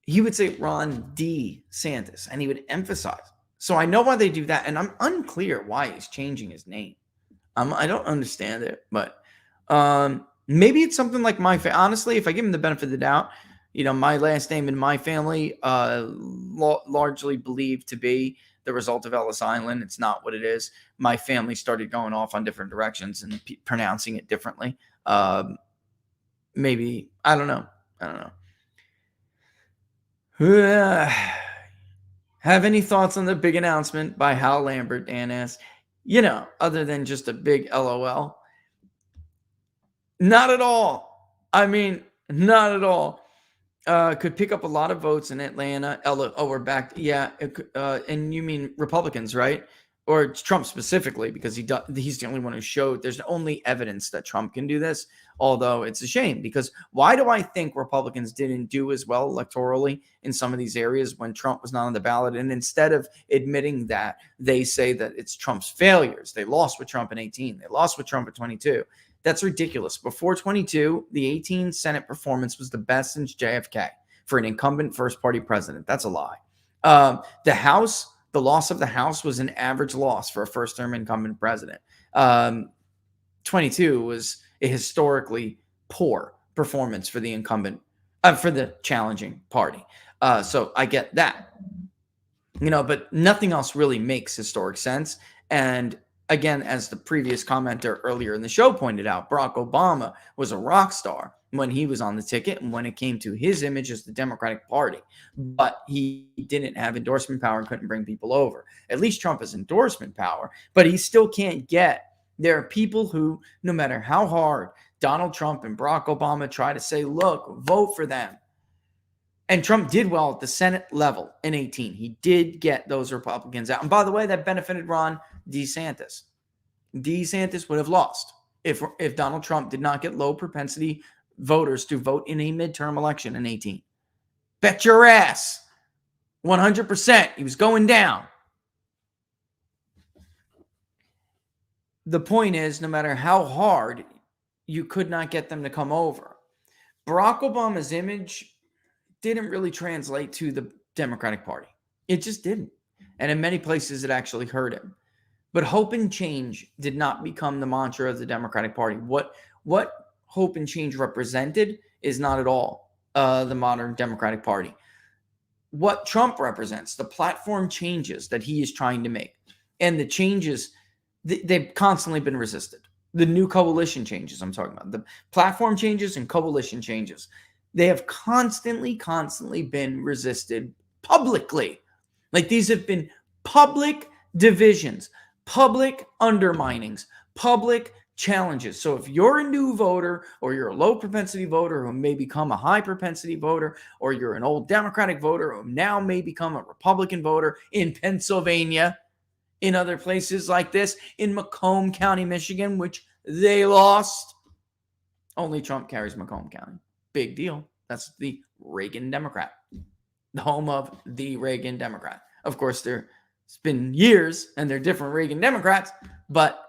he would say Ron DeSantis, and he would emphasize. So I know why they do that, and I'm unclear why he's changing his name. I don't understand it, but maybe it's something like my family. Honestly, if I give him the benefit of the doubt, my last name in my family largely believed to be the result of Ellis Island. It's not what it is. My family started going off on different directions and pronouncing it differently. Maybe, I don't know. Have any thoughts on the big announcement by Hal Lambert, Dan asks? Other than just a big LOL? Not at all. I mean, not at all. Could pick up a lot of votes in Atlanta. We're back. Yeah. And you mean Republicans, right? Or Trump specifically, because he's the only one who showed there's only evidence that Trump can do this, although it's a shame, because why do I think Republicans didn't do as well electorally in some of these areas when Trump was not on the ballot? And instead of admitting that, they say that it's Trump's failures. They lost with Trump in 18. They lost with Trump at 22. That's ridiculous. Before 22, the 18 Senate performance was the best since JFK for an incumbent first-party president. That's a lie. The House... The loss of the House was an average loss for a first-term incumbent president. 22 was a historically poor performance for the incumbent, for the challenging party. So I get that, but nothing else really makes historic sense. And again, as the previous commenter earlier in the show pointed out, Barack Obama was a rock star when he was on the ticket and when it came to his image as the Democratic Party, but he didn't have endorsement power and couldn't bring people over. At least Trump has endorsement power, but he still can't get. There are people who, no matter how hard Donald Trump and Barack Obama try to say, look, vote for them. And Trump did well at the Senate level in 18. He did get those Republicans out. And by the way, that benefited Ron DeSantis. DeSantis would have lost if Donald Trump did not get low propensity voters to vote in a midterm election in 18. Bet your ass. 100%. He was going down. The point is, no matter how hard, you could not get them to come over. Barack Obama's image didn't really translate to the Democratic Party. It just didn't. And in many places, it actually hurt him. But hope and change did not become the mantra of the Democratic Party. What hope and change represented is not at all the modern Democratic Party. What Trump represents, the platform changes that he is trying to make, and the changes, they've constantly been resisted. The new coalition changes I'm talking about, the platform changes and coalition changes, they have constantly been resisted publicly Like, these have been public divisions, public underminings, public challenges. So if you're a new voter, or you're a low propensity voter who may become a high propensity voter, or you're an old Democratic voter who now may become a Republican voter in Pennsylvania, in other places like this, in Macomb County, Michigan, which they lost. Only Trump carries Macomb County. Big deal. That's the Reagan Democrat, the home of the Reagan Democrat. Of course, there's been years and they're different Reagan Democrats, but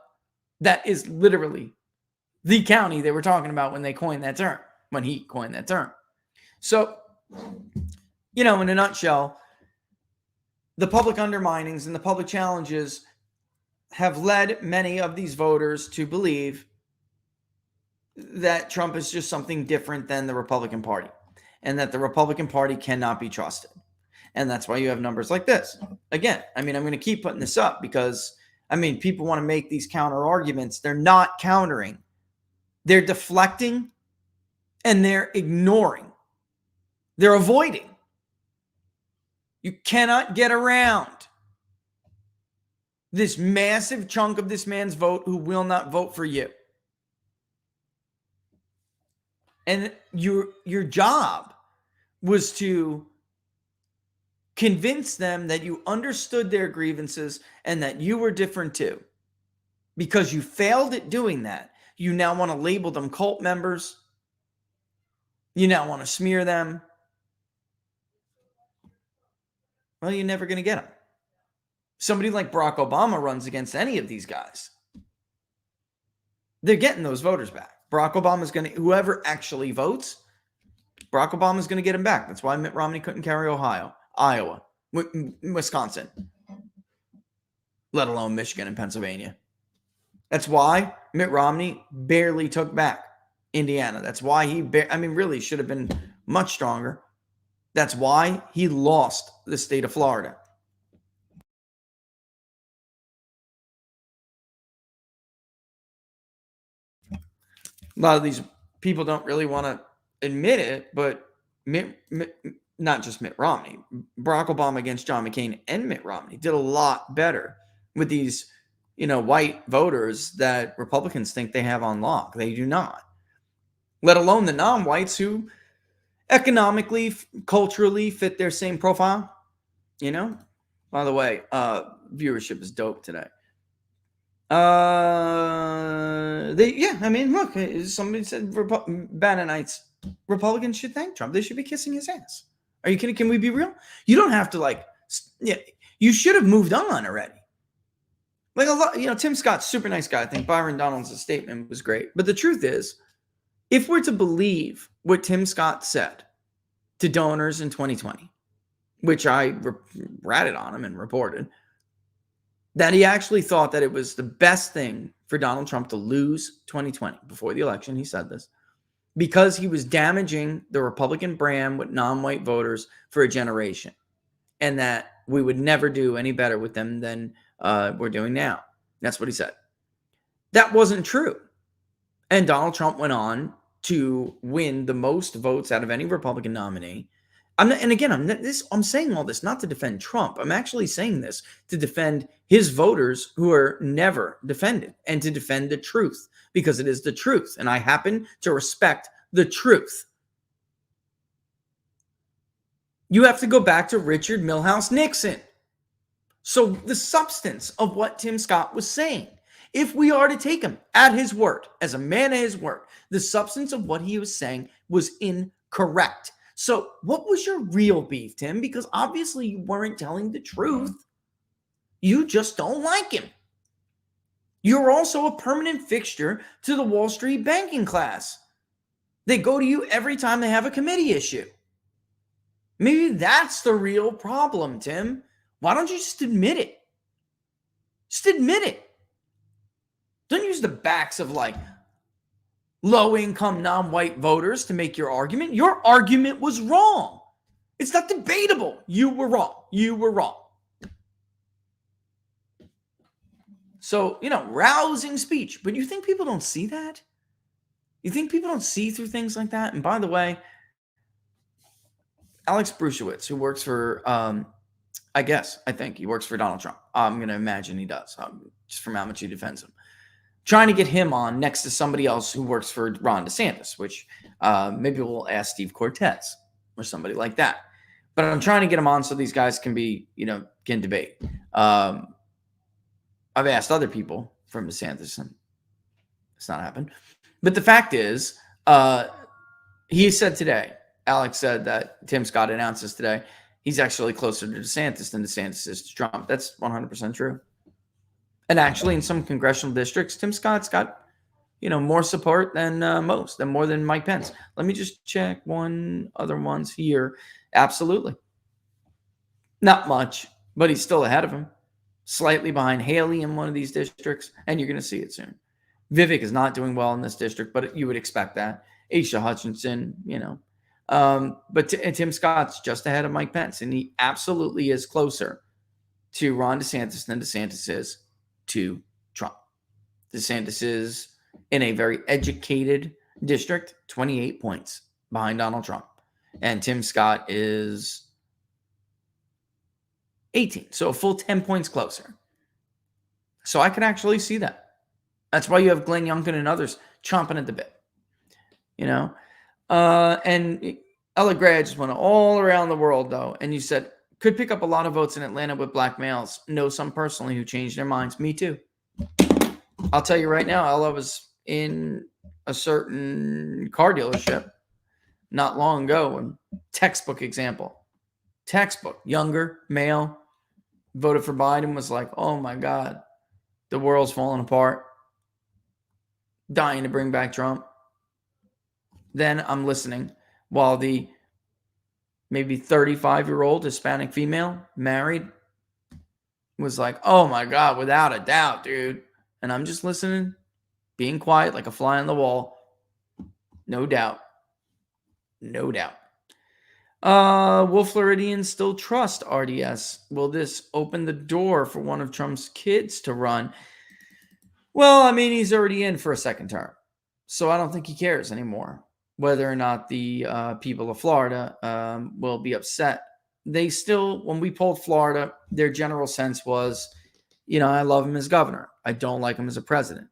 that is literally the county they were talking about when they coined that term, when he coined that term. So, in a nutshell, the public underminings and the public challenges have led many of these voters to believe that Trump is just something different than the Republican Party, and that the Republican Party cannot be trusted. And that's why you have numbers like this. Again, I'm going to keep putting this up because, people want to make these counter arguments. They're not countering. They're deflecting and they're ignoring. They're avoiding. You cannot get around this massive chunk of this man's vote who will not vote for you. And your job was to convince them that you understood their grievances and that you were different too. Because you failed at doing that, you now want to label them cult members. You now want to smear them. Well, you're never going to get them. Somebody like Barack Obama runs against any of these guys. They're getting those voters back. Barack Obama's going to, whoever actually votes, Barack Obama's going to get him back. That's why Mitt Romney couldn't carry Iowa, Wisconsin, let alone Michigan and Pennsylvania. That's why Mitt Romney barely took back Indiana. That's why he, really should have been much stronger. That's why he lost the state of Florida. A lot of these people don't really want to admit it, but not just Mitt Romney, Barack Obama against John McCain and Mitt Romney did a lot better with these, white voters that Republicans think they have on lock. They do not. Let alone the non-whites who economically, culturally fit their same profile. By the way, viewership is dope today. Look, somebody said Bannonites, Republicans should thank Trump. They should be kissing his ass. Are you kidding? Can we be real? You don't have to you should have moved on already. Like a lot, Tim Scott's super nice guy. I think Byron Donalds' statement was great. But the truth is, if we're to believe what Tim Scott said to donors in 2020, which I ratted on him and reported, that he actually thought that it was the best thing for Donald Trump to lose 2020 before the election. He said this because he was damaging the Republican brand with non-white voters for a generation, and that we would never do any better with them than we're doing now. That's what he said. That wasn't true. And Donald Trump went on to win the most votes out of any Republican nominee. I'm saying all this not to defend Trump. I'm actually saying this to defend his voters who are never defended, and to defend the truth, because it is the truth. And I happen to respect the truth. You have to go back to Richard Milhouse Nixon. So the substance of what Tim Scott was saying, if we are to take him at his word, as a man of his word, the substance of what he was saying was incorrect. So what was your real beef, Tim? Because obviously you weren't telling the truth. You just don't like him. You're also a permanent fixture to the Wall Street banking class. They go to you every time they have a committee issue. Maybe that's the real problem, Tim. Why don't you just admit it? Just admit it. Don't use the backs of low-income non-white voters to make your argument. Your argument was wrong. It's not debatable. You were wrong. You were wrong. So, rousing speech. But you think people don't see that? You think people don't see through things like that? And by the way, Alex Brusiewicz, who works for I think he works for Donald Trump. I'm going to imagine he does, just from how much he defends him. Trying to get him on next to somebody else who works for Ron DeSantis, which maybe we'll ask Steve Cortez or somebody like that. But I'm trying to get him on so these guys can be, can debate. I've asked other people from DeSantis, and it's not happened. But the fact is, he said today, Alex said that Tim Scott announces today, he's actually closer to DeSantis than DeSantis is to Trump. That's 100% true. And actually, in some congressional districts, Tim Scott's got, more support than more than Mike Pence. Let me just check one other ones here. Absolutely. Not much, but he's still ahead of him. Slightly behind Haley in one of these districts, and you're going to see it soon. Vivek is not doing well in this district, but you would expect that. Aisha Hutchinson, but Tim Scott's just ahead of Mike Pence, and he absolutely is closer to Ron DeSantis than DeSantis is to Trump. DeSantis is in a very educated district, 28 points behind Donald Trump. And Tim Scott is 18, so a full 10 points closer. So I can actually see that. That's why you have Glenn Youngkin and others chomping at the bit. And Ella Gray just went all around the world, though. And you said, could pick up a lot of votes in Atlanta with black males. Know some personally who changed their minds. Me too. I'll tell you right now, Ella was in a certain car dealership not long ago. And textbook example. Textbook. Younger, male, voted for Biden, was like, oh my God, the world's falling apart. Dying to bring back Trump. Then I'm listening while the maybe 35-year-old Hispanic female, married, was like, oh my God, without a doubt, dude. And I'm just listening, being quiet like a fly on the wall. No doubt. No doubt. Will Floridians still trust RDS? Will this open the door for one of Trump's kids to run? Well, I mean, he's already in for a second term. So I don't think he cares anymore whether or not the people of Florida will be upset. They still, when we polled Florida, their general sense was, I love him as governor. I don't like him as a president.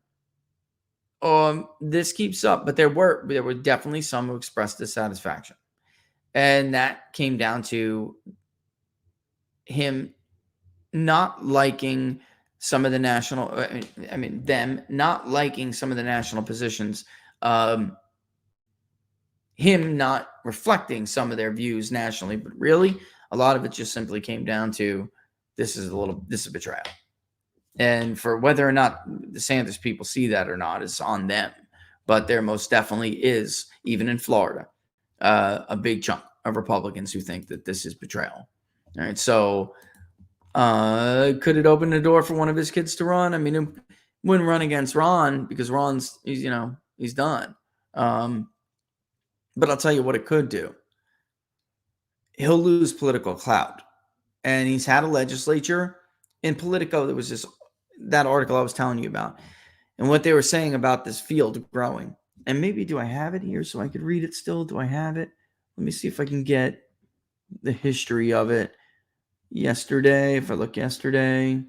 This keeps up, but there were definitely some who expressed dissatisfaction. And that came down to him not liking some of the national, them not liking some of the national positions, him not reflecting some of their views nationally, but really a lot of it just simply came down to this is betrayal. And for whether or not the DeSantis people see that or not is on them. But there most definitely is, even in Florida, a big chunk of Republicans who think that this is betrayal. All right. So could it open the door for one of his kids to run? I mean, it wouldn't run against Ron because he's done. But I'll tell you what it could do. He'll lose political clout. And he's had a legislature. In Politico, there was that article I was telling you about. And what they were saying about this field growing. And maybe, do I have it here so I could read it still? Do I have it? Let me see if I can get the history of it. Yesterday, if I look yesterday,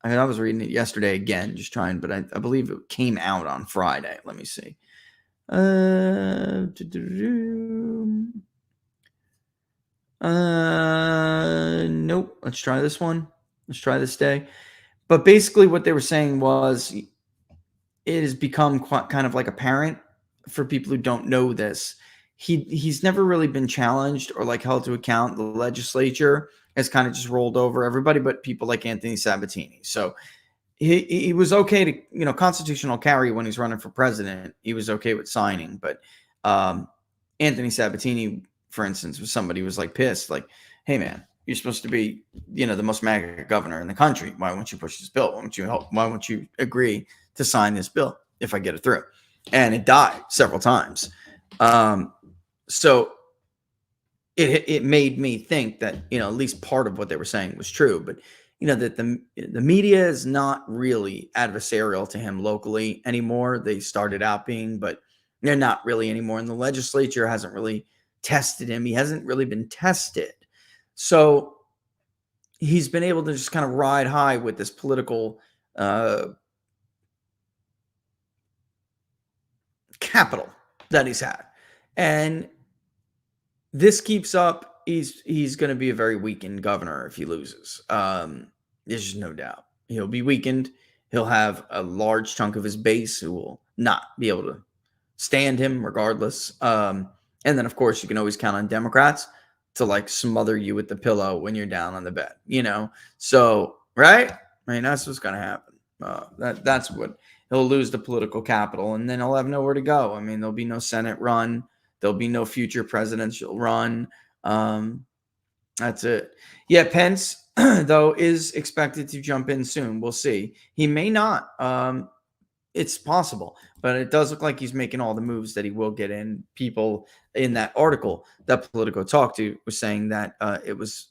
I was reading it yesterday again, just trying, but I believe it came out on Friday. Let me see. Nope. Let's try this one. Let's try this day. But basically what they were saying was it has become kind of like apparent for people who don't know this. He's never really been challenged or like held to account. The legislature has kind of just rolled over everybody but people like Anthony Sabatini. So he was okay to, constitutional carry when he's running for president. He was okay with signing. But Anthony Sabatini, for instance, was somebody who was like pissed, like, hey, man, you're supposed to be, the most MAGA governor in the country. Why won't you push this bill? Why won't you help? Why won't you agree to sign this bill if I get it through? And it died several times. So it made me think that, at least part of what they were saying was true. But, that the media is not really adversarial to him locally anymore. They started out being, but they're not really anymore. And the legislature hasn't really tested him. He hasn't really been tested. So he's been able to just kind of ride high with this political capital that he's had. And this keeps up, he's going to be a very weakened governor if he loses. There's just no doubt. He'll be weakened. He'll have a large chunk of his base who will not be able to stand him regardless. And then, of course, you can always count on Democrats to like smother you with the pillow when you're down on the bed, you know? So, right? I mean, that's what's going to happen. That's what he'll lose, the political capital, and then he'll have nowhere to go. I mean, there'll be no Senate run. There'll be no future presidential run. That's it. Yeah, Pence, though, is expected to jump in soon. We'll see. He may not. It's possible, but it does look like he's making all the moves that he will get in. People in that article that Politico talked to was saying that it was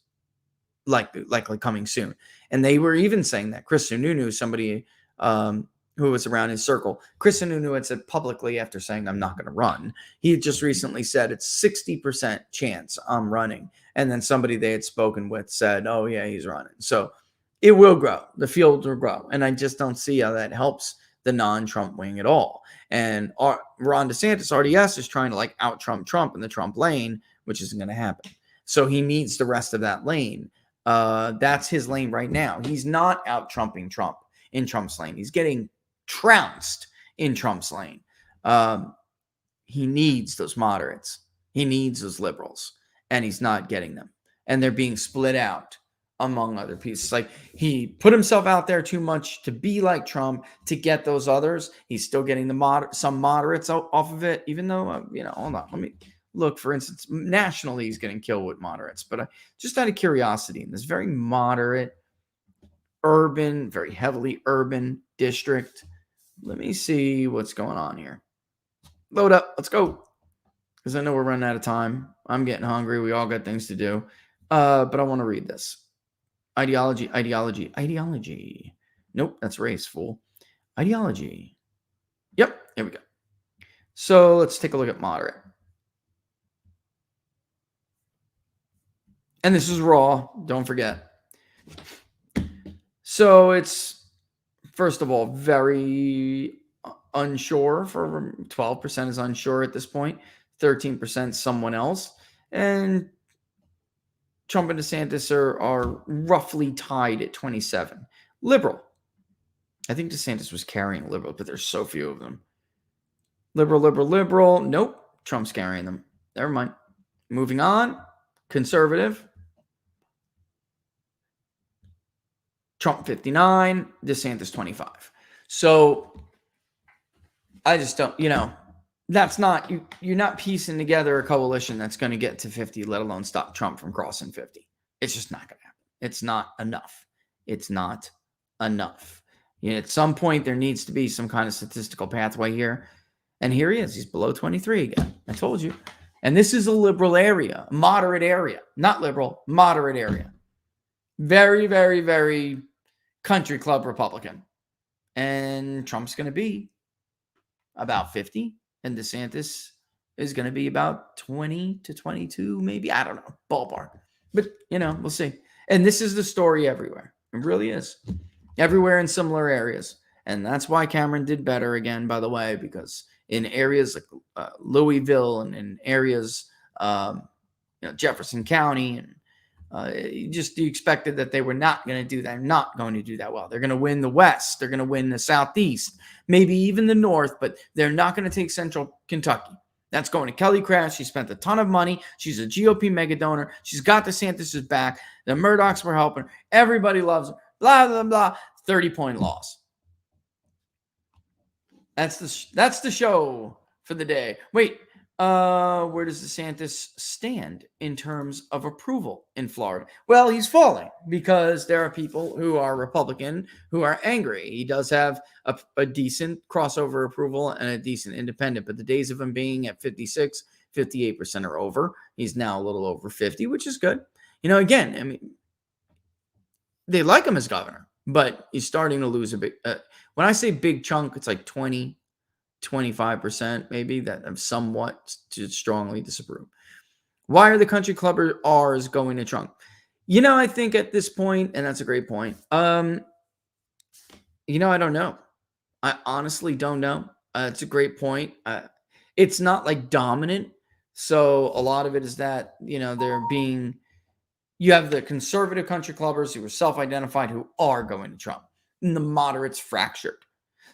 likely coming soon. And they were even saying that Chris Sununu, somebody who was around his circle, Chris Sununu had said publicly after saying, I'm not going to run. He had just recently said it's 60% chance I'm running. And then somebody they had spoken with said, oh, yeah, he's running. So it will grow. The field will grow. And I just don't see how that helps the non-Trump wing at all. And Ron DeSantis, RDS, is trying to like out-Trump Trump in the Trump lane, which isn't going to happen. So he needs the rest of that lane. That's his lane right now. He's not out-Trumping Trump in Trump's lane. He's getting trounced in Trump's lane. He needs those moderates. He needs those liberals, and he's not getting them. And they're being split out among other pieces. Like he put himself out there too much to be like Trump to get those others. He's still getting some moderates off of it, even though, hold on. Let me look, for instance, nationally, he's getting killed with moderates. But just out of curiosity, in this very moderate, urban, very heavily urban district, let me see what's going on here. Load up. Let's go. Because I know we're running out of time. I'm getting hungry. We all got things to do. But I want to read this. Ideology. Nope, that's race, fool. Ideology. Yep, here we go. So let's take a look at moderate. And this is raw. Don't forget. So it's, first of all, very unsure. For 12% is unsure at this point. 13% someone else. And Trump and DeSantis are roughly tied at 27. Liberal. I think DeSantis was carrying liberal, but there's so few of them. Liberal. Nope. Trump's carrying them. Never mind. Moving on. Conservative. Trump 59. DeSantis 25. So I just don't, that's not, you're not piecing together a coalition that's going to get to 50, let alone stop Trump from crossing 50. It's just not going to happen. It's not enough. It's not enough. At some point, there needs to be some kind of statistical pathway here. And here he is. He's below 23 again. I told you. And this is a liberal area, moderate area, not liberal, moderate area. Very, very, very country club Republican. And Trump's going to be about 50. And DeSantis is going to be about 20 to 22, maybe. I don't know. Ballpark. But, we'll see. And this is the story everywhere. It really is. Everywhere in similar areas. And that's why Cameron did better again, by the way, because in areas like Louisville and in areas, Jefferson County, and you expected that they were not going to do that. Not going to do that well. They're going to win the West. They're going to win the Southeast, maybe even the North, but they're not going to take Central Kentucky. That's going to Kelly Craft. She spent a ton of money. She's a GOP mega donor. She's got DeSantis' back. The Murdochs were helping her. Everybody loves her. Blah, blah, blah. 30-point loss. That's the show for the day. Wait, where does DeSantis stand in terms of approval in Florida? Well, he's falling because there are people who are Republican who are angry. He does have a decent crossover approval and a decent independent, but the days of him being at 56, 58% are over. He's now a little over 50, which is good. Again, they like him as governor, but he's starting to lose a bit. When I say big chunk, it's like 20, 25% maybe that I'm somewhat to strongly disapprove. Why are the country clubber R's going to Trump? I think at this point, and that's a great point. I don't know. I honestly don't know. It's a great point. It's not like dominant. So a lot of it is that, you have the conservative country clubbers who are self-identified who are going to Trump, and the moderates fractured.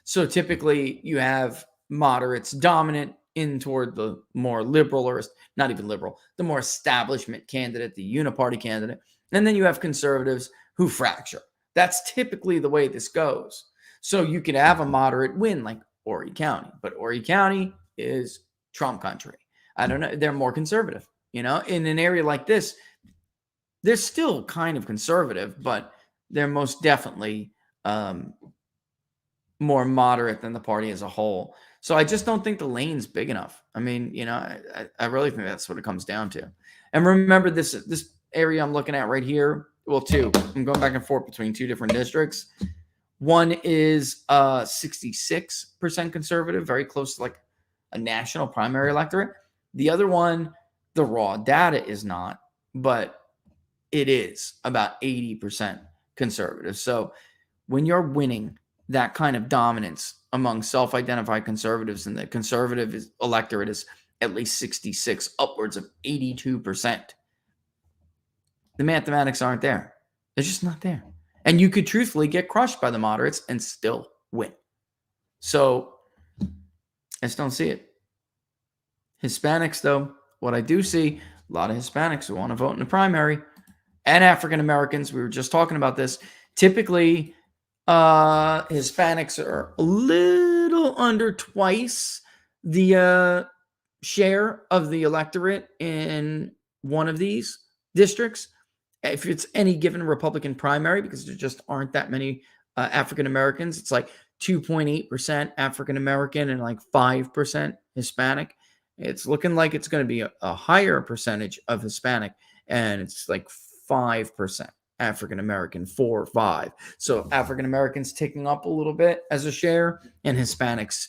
So typically you have moderates dominant in toward the more liberal, or not even liberal, the more establishment candidate, the uniparty candidate. And then you have conservatives who fracture. That's typically the way this goes. So you could have a moderate win like Horry County, but Horry County is Trump country. I don't know. They're more conservative, in an area like this. They're still kind of conservative, but they're most definitely more moderate than the party as a whole. So I just don't think the lane's big enough. I mean, I really think that's what it comes down to. And remember this area I'm looking at right here. Well, two. I'm going back and forth between two different districts. One is 66% conservative, very close to like a national primary electorate. The other one, the raw data is not, but it is about 80% conservative. So when you're winning that kind of dominance among self-identified conservatives, and the conservative electorate is at least 66, upwards of 82%, the mathematics aren't there. They're just not there. And you could truthfully get crushed by the moderates and still win. So I just don't see it. Hispanics, though, what I do see, a lot of Hispanics who want to vote in the primary, and African Americans, we were just talking about this. Typically, Hispanics are a little under twice the share of the electorate in one of these districts. If it's any given Republican primary, because there just aren't that many African Americans, it's like 2.8% African American and like 5% Hispanic. It's looking like it's going to be a higher percentage of Hispanic, and it's like 5% African American, 4 or 5. So African Americans ticking up a little bit as a share, and Hispanics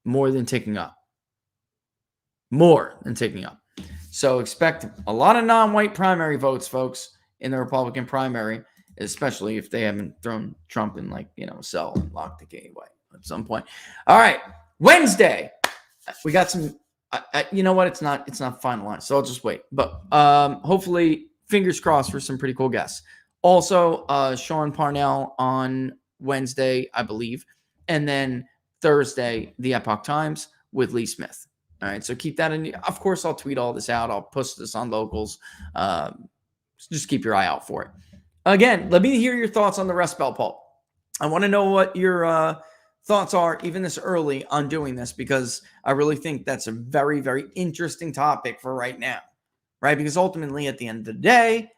more than ticking up. So expect a lot of non-white primary votes, folks, in the Republican primary, especially if they haven't thrown Trump in a cell and locked the gate away at some point. All right, Wednesday, we got some. You know what? It's not finalized, so I'll just wait. But hopefully, fingers crossed for some pretty cool guests. Also, Sean Parnell on Wednesday, I believe, and then Thursday, the Epoch Times with Lee Smith. All right, so keep that in. Of course, I'll tweet all this out. I'll post this on Locals. Just keep your eye out for it. Again, let me hear your thoughts on the Rust Belt poll. I want to know what your thoughts are, even this early, on doing this, because I really think that's a very, very interesting topic for right now, right? Because ultimately, at the end of the day,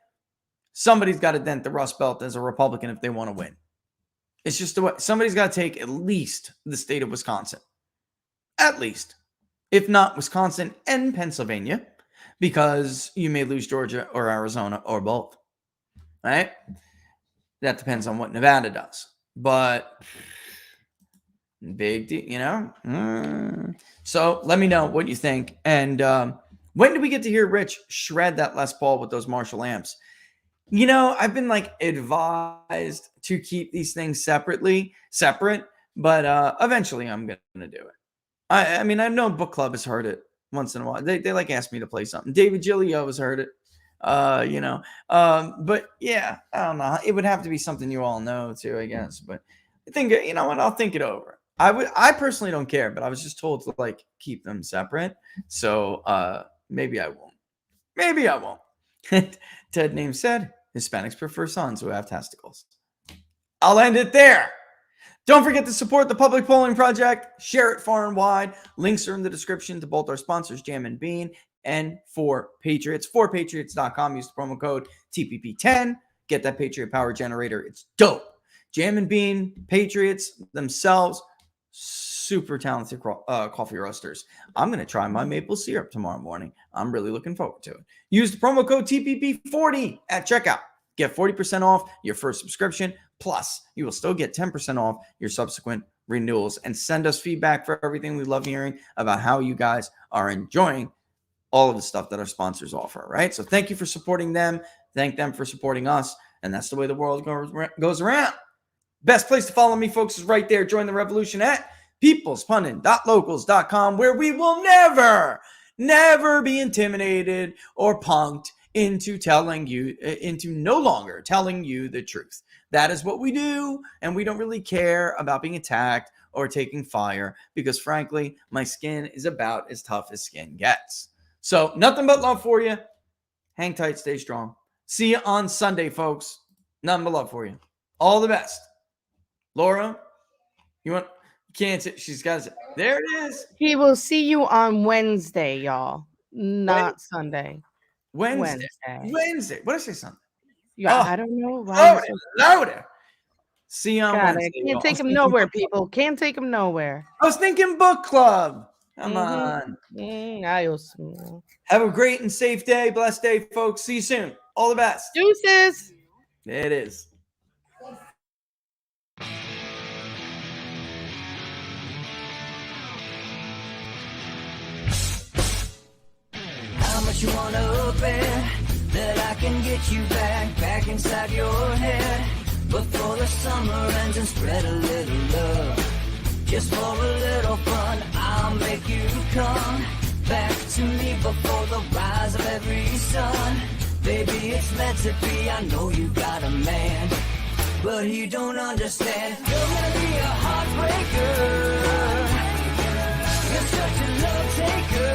somebody's got to dent the Rust Belt as a Republican if they want to win. It's just the way. Somebody's got to take at least the state of Wisconsin. At least. If not Wisconsin and Pennsylvania, because you may lose Georgia or Arizona or both, right? That depends on what Nevada does. But big deal, So let me know what you think. And when do we get to hear Rich shred that Les Paul with those Marshall amps? I've been advised to keep these things separate, but eventually I'm going to do it. I mean, I know Book Club has heard it once in a while. They ask me to play something. David Giglio has heard it, but yeah, I don't know. It would have to be something you all know too, I guess. But I think, what, I'll think it over. I personally don't care, but I was just told to keep them separate. So maybe I won't. Ted Name said Hispanics prefer sons who have testicles. I'll end it there. Don't forget to support the Public Polling Project. Share it far and wide. Links are in the description to both our sponsors, Jam and Bean, and 4Patriots. 4Patriots.com. Use the promo code TPP10. Get that Patriot Power Generator. It's dope. Jam and Bean, Patriots themselves, super talented coffee roasters. I'm going to try my maple syrup tomorrow morning. I'm really looking forward to it. Use the promo code TPP40 at checkout. Get 40% off your first subscription. Plus, you will still get 10% off your subsequent renewals. And send us feedback for everything. We love hearing about how you guys are enjoying all of the stuff that our sponsors offer, right? So thank you for supporting them. thank them for supporting us. And that's the way the world goes around. Best place to follow me, folks, is right there. Join the revolution at peoplespundit.locals.com, where we will never be intimidated or punked into no longer telling you the truth. That is what we do, and we don't really care about being attacked or taking fire because, frankly, my skin is about as tough as skin gets. So nothing but love for you. Hang tight, stay strong. See you on Sunday, folks. Nothing but love for you. All the best. Laura, can't say, she's got to say, there it is. He will see you on Wednesday, y'all. Not Sunday. Wednesday. What did I say, Sunday? Yeah, I don't know. Louder. See you on Wednesday. Can't take him nowhere, people. Can't take him nowhere. I was thinking book club. Come on. Have a great and safe day. Blessed day, folks. See you soon. All the best. Deuces. It is. How much you wanna bet that I can get you back inside your head before the summer ends and spread a little love. Just for a little fun, I'll make you come back to me before the rise of every sun. Baby, it's meant to be. I know you got a man, but he don't understand. You're gonna be a heartbreaker. You're such a love taker.